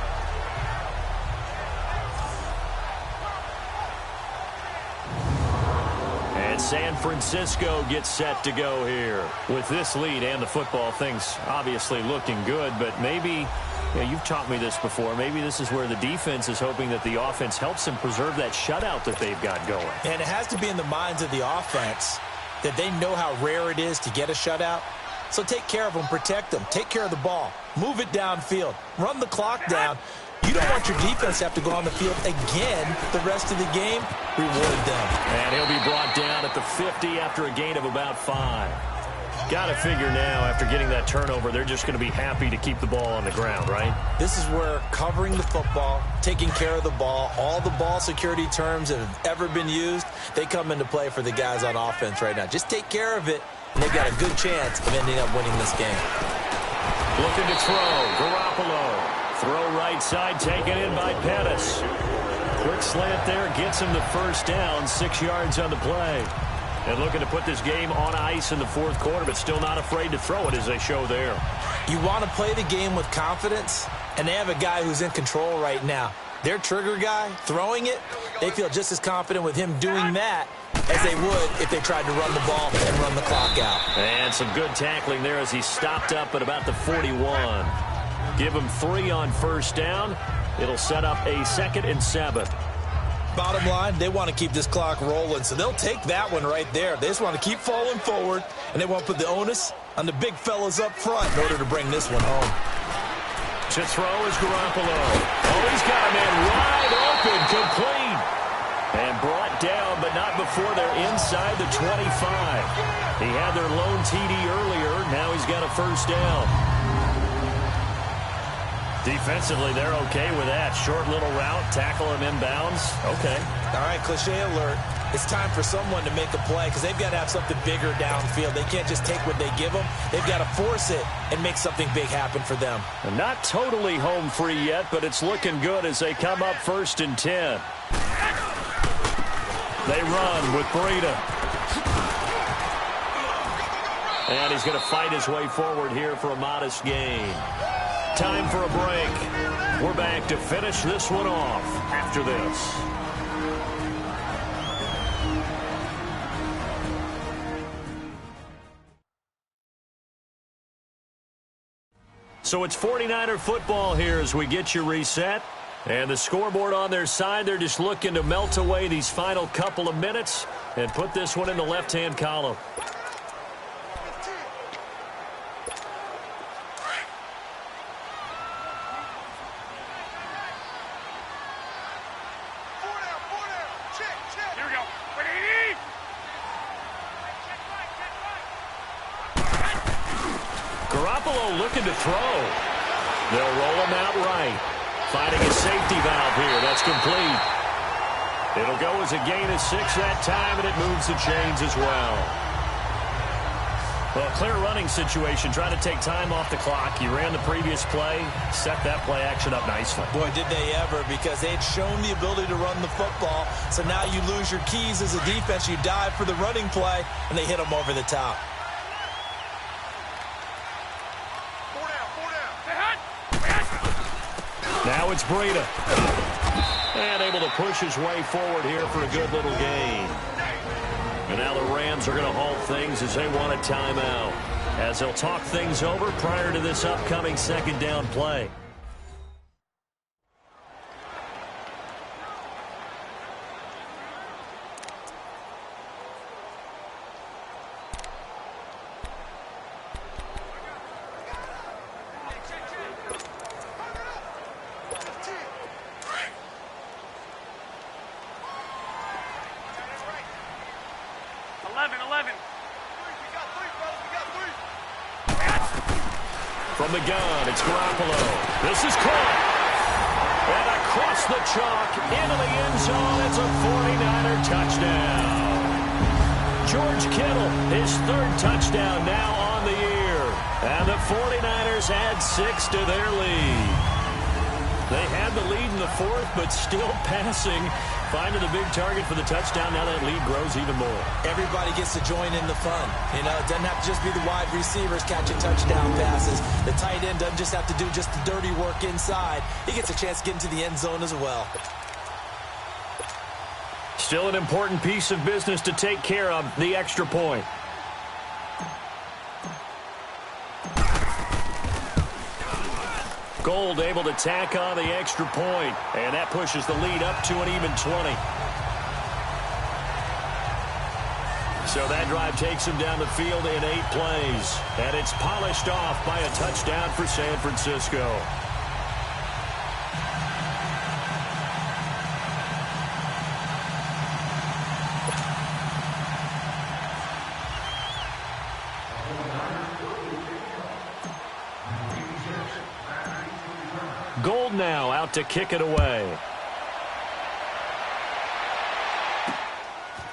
San Francisco gets set to go here. With this lead and the football, things obviously looking good, but maybe, you've taught me this before, maybe this is where the defense is hoping that the offense helps them preserve that shutout that they've got going. And it has to be in the minds of the offense that they know how rare it is to get a shutout. So take care of them, protect them, take care of the ball, move it downfield, run the clock down. You don't want your defense to have to go on the field again the rest of the game. Reward them. And he'll be brought down at the 50 after a gain of about 5. Got to figure now, after getting that turnover, they're just going to be happy to keep the ball on the ground, right? This is where covering the football, taking care of the ball, all the ball security terms that have ever been used, they come into play for the guys on offense right now. Just take care of it, and they've got a good chance of ending up winning this game. Looking to throw. Garoppolo. Throw right side, taken in by Pettis. Quick slant there, gets him the first down, 6 yards on the play. And looking to put this game on ice in the 4th quarter, but still not afraid to throw it as they show there. You want to play the game with confidence, and they have a guy who's in control right now. Their trigger guy, throwing it, they feel just as confident with him doing that as they would if they tried to run the ball and run the clock out. And some good tackling there as he stopped up at about the 41. Give him 3 on first down. It'll set up a 2nd and 7. Bottom line, they want to keep this clock rolling, so they'll take that one right there. They just want to keep falling forward, and they want to put the onus on the big fellas up front in order to bring this one home. To throw is Garoppolo. Oh, he's got a man wide open, complete. And brought down, but not before they're inside the 25. He had their lone TD earlier. Now he's got a first down. Defensively, they're okay with that. Short little route, tackle him inbounds. Okay. All right, cliche alert. It's time for someone to make a play because they've got to have something bigger downfield. They can't just take what they give them. They've got to force it and make something big happen for them. And not totally home free yet, but it's looking good as they come up 1st and 10. They run with Breida. And he's going to fight his way forward here for a modest gain. Time for a break. We're back to finish this one off after this. So it's 49er football here as we get you reset. And the scoreboard on their side, they're just looking to melt away these final couple of minutes and put this one in the left-hand column. Garoppolo looking to throw. They'll roll him out right. Finding a safety valve here. That's complete. It'll go as a gain of 6 that time, and it moves the chains as well. Well, clear running situation. Trying to take time off the clock. You ran the previous play, set that play action up nicely. Boy, did they ever, because they had shown the ability to run the football. So now you lose your keys as a defense. You dive for the running play, and they hit them over the top. Now it's Breida. And able to push his way forward here for a good little gain. And now the Rams are going to halt things as they want a timeout, as they'll talk things over prior to this upcoming second down play. From the gun, it's Garoppolo. This is caught. And across the chalk, into the end zone, it's a 49er touchdown. George Kittle, his 3rd touchdown now on the year. And the 49ers add 6 to their lead. They had the lead in the 4th, but still passing. Finding the big target for the touchdown. Now that lead grows even more. Everybody gets to join in the fun. You know, it doesn't have to just be the wide receivers catching touchdown passes. The tight end doesn't just have to do just the dirty work inside. He gets a chance to get into the end zone as well. Still an important piece of business to take care of, the extra point. Gold able to tack on the extra point, and that pushes the lead up to an even 20. So that drive takes him down the field in 8 plays, and it's polished off by a touchdown for San Francisco. Gold now out to kick it away.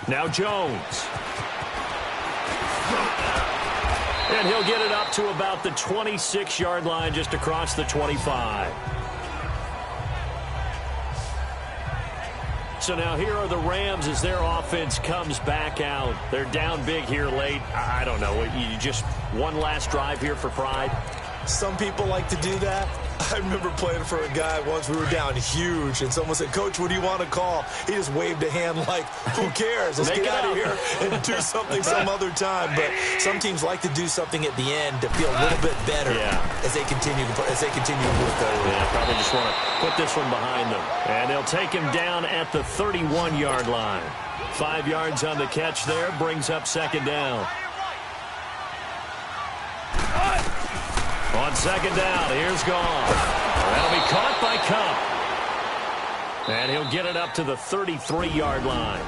Now Jones. And he'll get it up to about the 26-yard line, just across the 25. So now here are the Rams as their offense comes back out. They're down big here late. I don't know. You just one last drive here for pride? Some people like to do that. I remember playing for a guy once. We were down huge, and someone said, "Coach, what do you want to call?" He just waved a hand like, who cares? Let's get out of here and do something some other time. But some teams like to do something at the end to feel a little bit better as they continue to move forward. Yeah, probably just want to put this one behind them. And they'll take him down at the 31-yard line. 5 yards on the catch there, brings up second down. On second down, here's Goff. That'll be caught by Cup. And he'll get it up to the 33-yard line.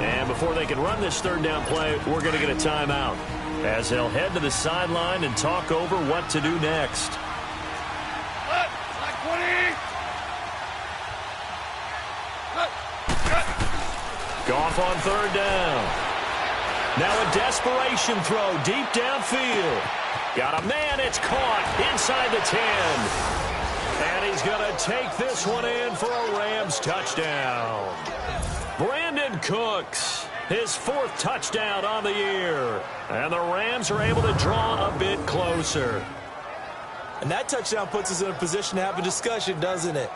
And before they can run this third down play, we're going to get a timeout, as they'll head to the sideline and talk over what to do next. Goff on third down. Now a desperation throw deep downfield. Got a man, it's caught inside the 10. And he's going to take this one in for a Rams touchdown. Brandon Cooks, his 4th touchdown on the year. And the Rams are able to draw a bit closer. And that touchdown puts us in a position to have a discussion, doesn't it?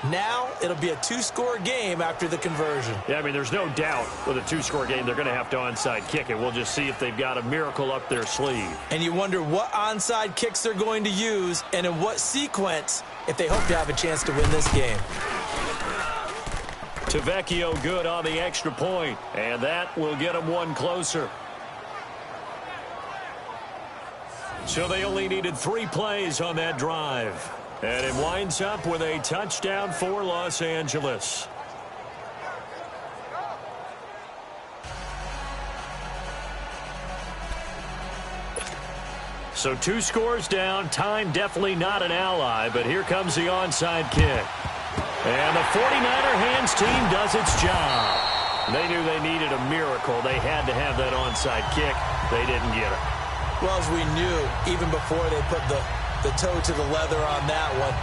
Now it'll be a 2-score game after the conversion. Yeah, I mean, there's no doubt with a 2-score game they're going to have to onside kick it. We'll just see if they've got a miracle up their sleeve. And you wonder what onside kicks they're going to use and in what sequence if they hope to have a chance to win this game. Tavecchio good on the extra point, and that will get them one closer. So they only needed 3 plays on that drive. And it winds up with a touchdown for Los Angeles. So 2 scores down. Time definitely not an ally, but here comes the onside kick. And the 49er hands team does its job. They knew they needed a miracle. They had to have that onside kick. They didn't get it. Well, as we knew, even before they put the toe to the leather on that one,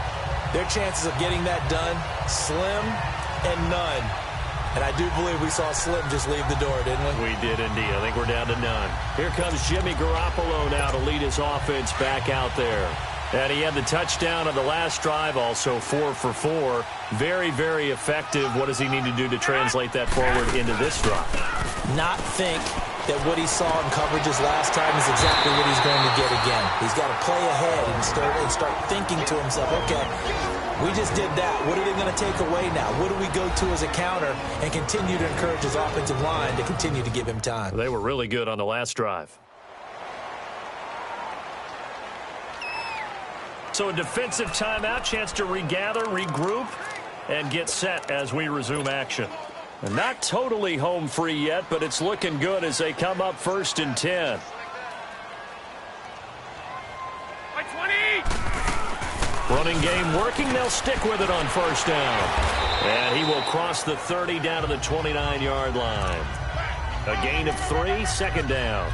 their chances of getting that done, slim and none. And I do believe we saw Slim just leave the door, didn't we? We did indeed. I think we're down to none. Here comes Jimmy Garoppolo now to lead his offense back out there. And he had the touchdown on the last drive, also 4 for 4. Very, very effective. What does he need to do to translate that forward into this drive? Not think that what he saw in coverages last time is exactly what he's going to get again. He's got to play ahead and start thinking to himself, okay, we just did that. What are they going to take away now? What do we go to as a counter? And continue to encourage his offensive line to continue to give him time. They were really good on the last drive. So a defensive timeout, chance to regather, regroup, and get set as we resume action. And not totally home free yet, but it's looking good as they come up 1st and 10. Running game working. They'll stick with it on 1st down. And he will cross the 30 down to the 29-yard line. A gain of 3, 2nd down.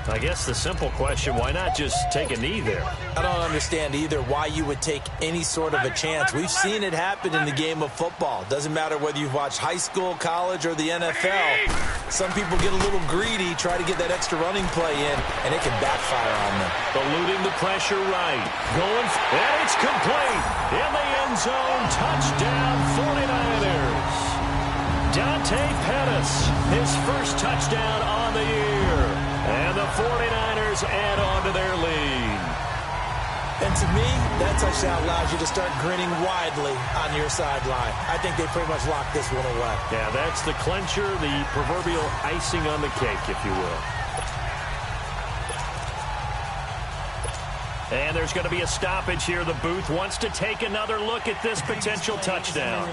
I guess the simple question, why not just take a knee there? I don't understand either why you would take any sort of a chance. We've seen it happen in the game of football. Doesn't matter whether you've watched high school, college, or the NFL. Some people get a little greedy, try to get that extra running play in, and it can backfire on them. Eluding the pressure right. And it's complete. In the end zone, touchdown 49ers. Dante Pettis, his first touchdown on the year. And the 49ers add on to their lead. And to me, that touchdown allows you to start grinning widely on your sideline. I think they pretty much locked this one away. Yeah, that's the clincher, the proverbial icing on the cake, if you will. And there's going to be a stoppage here. The booth wants to take another look at this potential touchdown.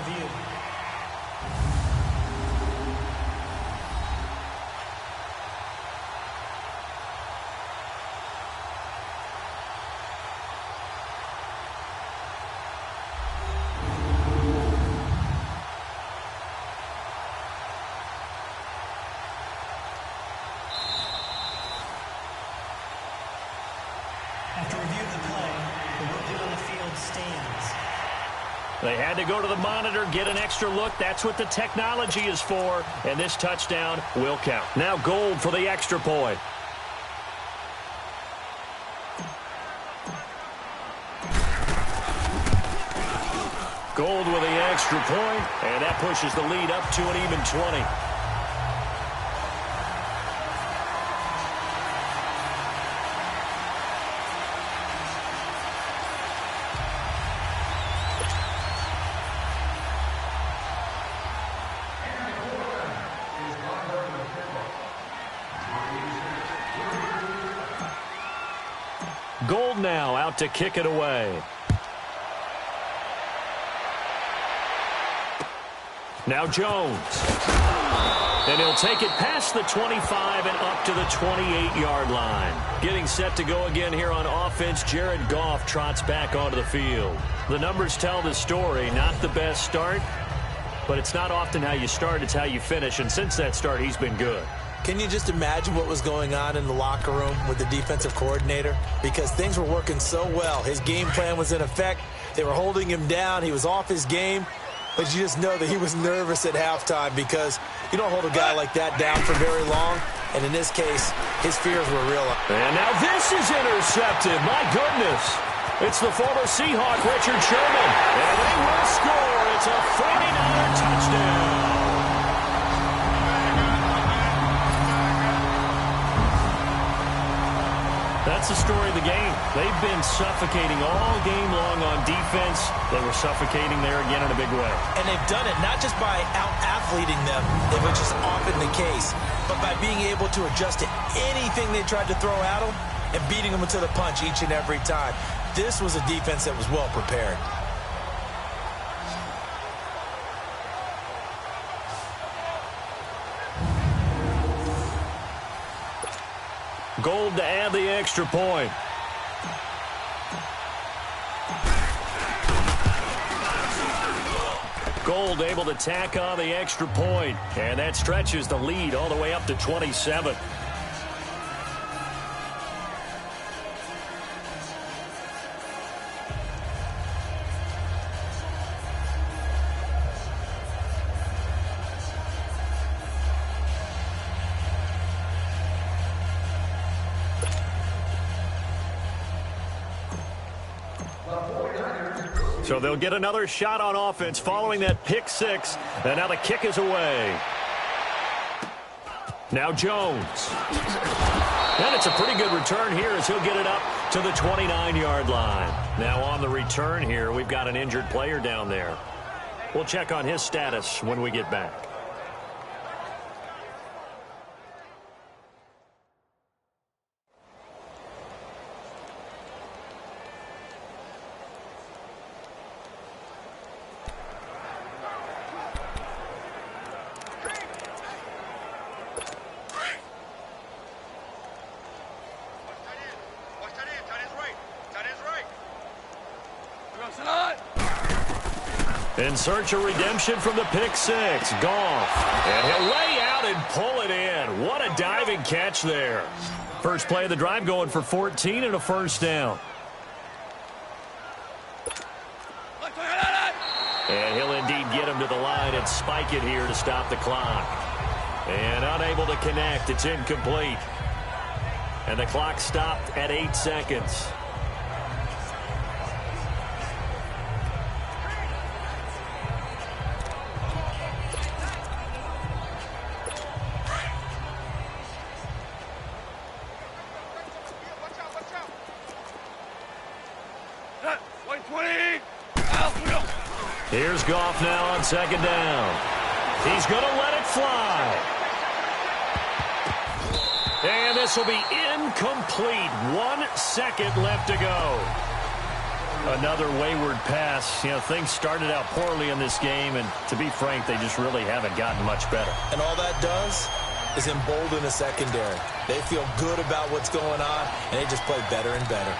After review of the play, the workman on the field stands. They had to go to the monitor, get an extra look. That's what the technology is for. And this touchdown will count. Now Gold for the extra point. Gold with the extra point, and that pushes the lead up to an even 20. Gold now out to kick it away. Now Jones. And he'll take it past the 25 and up to the 28-yard line. Getting set to go again here on offense. Jared Goff trots back onto the field. The numbers tell the story. Not the best start, but it's not often how you start, it's how you finish. And since that start, he's been good. Can you just imagine what was going on in the locker room with the defensive coordinator? Because things were working so well. His game plan was in effect. They were holding him down. He was off his game. But you just know that he was nervous at halftime because you don't hold a guy like that down for very long. And in this case, his fears were real. And now this is intercepted. My goodness. It's the former Seahawk, Richard Sherman. And they will score. It's a 49er touchdown. That's the story of the game. They've been suffocating all game long on defense. They were suffocating there again in a big way. And they've done it not just by out-athleting them, which is often the case, but by being able to adjust to anything they tried to throw at them and beating them to the punch each and every time. This was a defense that was well prepared. Gold to add the extra point. Gold able to tack on the extra point, and that stretches the lead all the way up to 27. So they'll get another shot on offense following that pick six. And now the kick is away. Now Jones. And it's a pretty good return here as he'll get it up to the 29-yard line. Now on the return here, we've got an injured player down there. We'll check on his status when we get back. In search of redemption from the pick six. Goff. And he'll lay out and pull it in. What a diving catch there. First play of the drive going for 14 and a first down. And he'll indeed get him to the line and spike it here to stop the clock. And unable to connect. It's incomplete. And the clock stopped at 8 seconds. Here's Goff now on second down. He's going to let it fly. And this will be incomplete. 1 second left to go. Another wayward pass. You know, things started out poorly in this game, and to be frank, they just really haven't gotten much better. And all that does is embolden the secondary. They feel good about what's going on, and they just play better and better.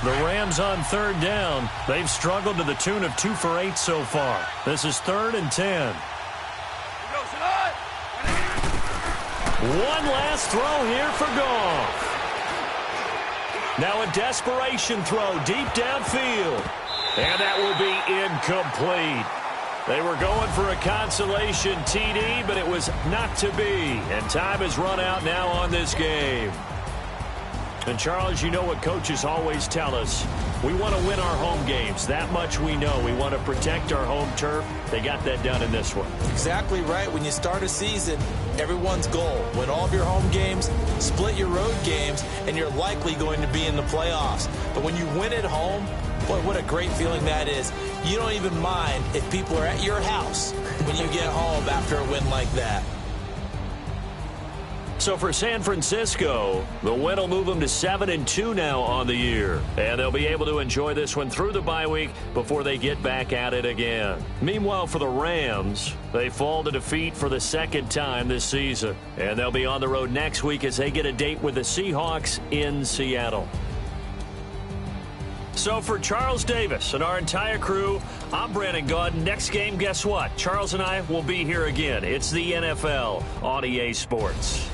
The Rams on third down. They've struggled to the tune of 2 for 8 so far. This is 3rd and 10. One last throw here for Goff. Now a desperation throw deep downfield. And that will be incomplete. They were going for a consolation TD, but it was not to be. And time has run out now on this game. And, Charles, you know what coaches always tell us. We want to win our home games. That much we know. We want to protect our home turf. They got that done in this one. Exactly right. When you start a season, everyone's goal. Win all of your home games, split your road games, and you're likely going to be in the playoffs. But when you win at home, boy, what a great feeling that is. You don't even mind if people are at your house when you get home after a win like that. So for San Francisco, the win will move them to 7-2 now on the year. And they'll be able to enjoy this one through the bye week before they get back at it again. Meanwhile, for the Rams, they fall to defeat for the 2nd time this season. And they'll be on the road next week as they get a date with the Seahawks in Seattle. So for Charles Davis and our entire crew, I'm Brandon Gaudin. Next game, guess what? Charles and I will be here again. It's the NFL on EA Sports.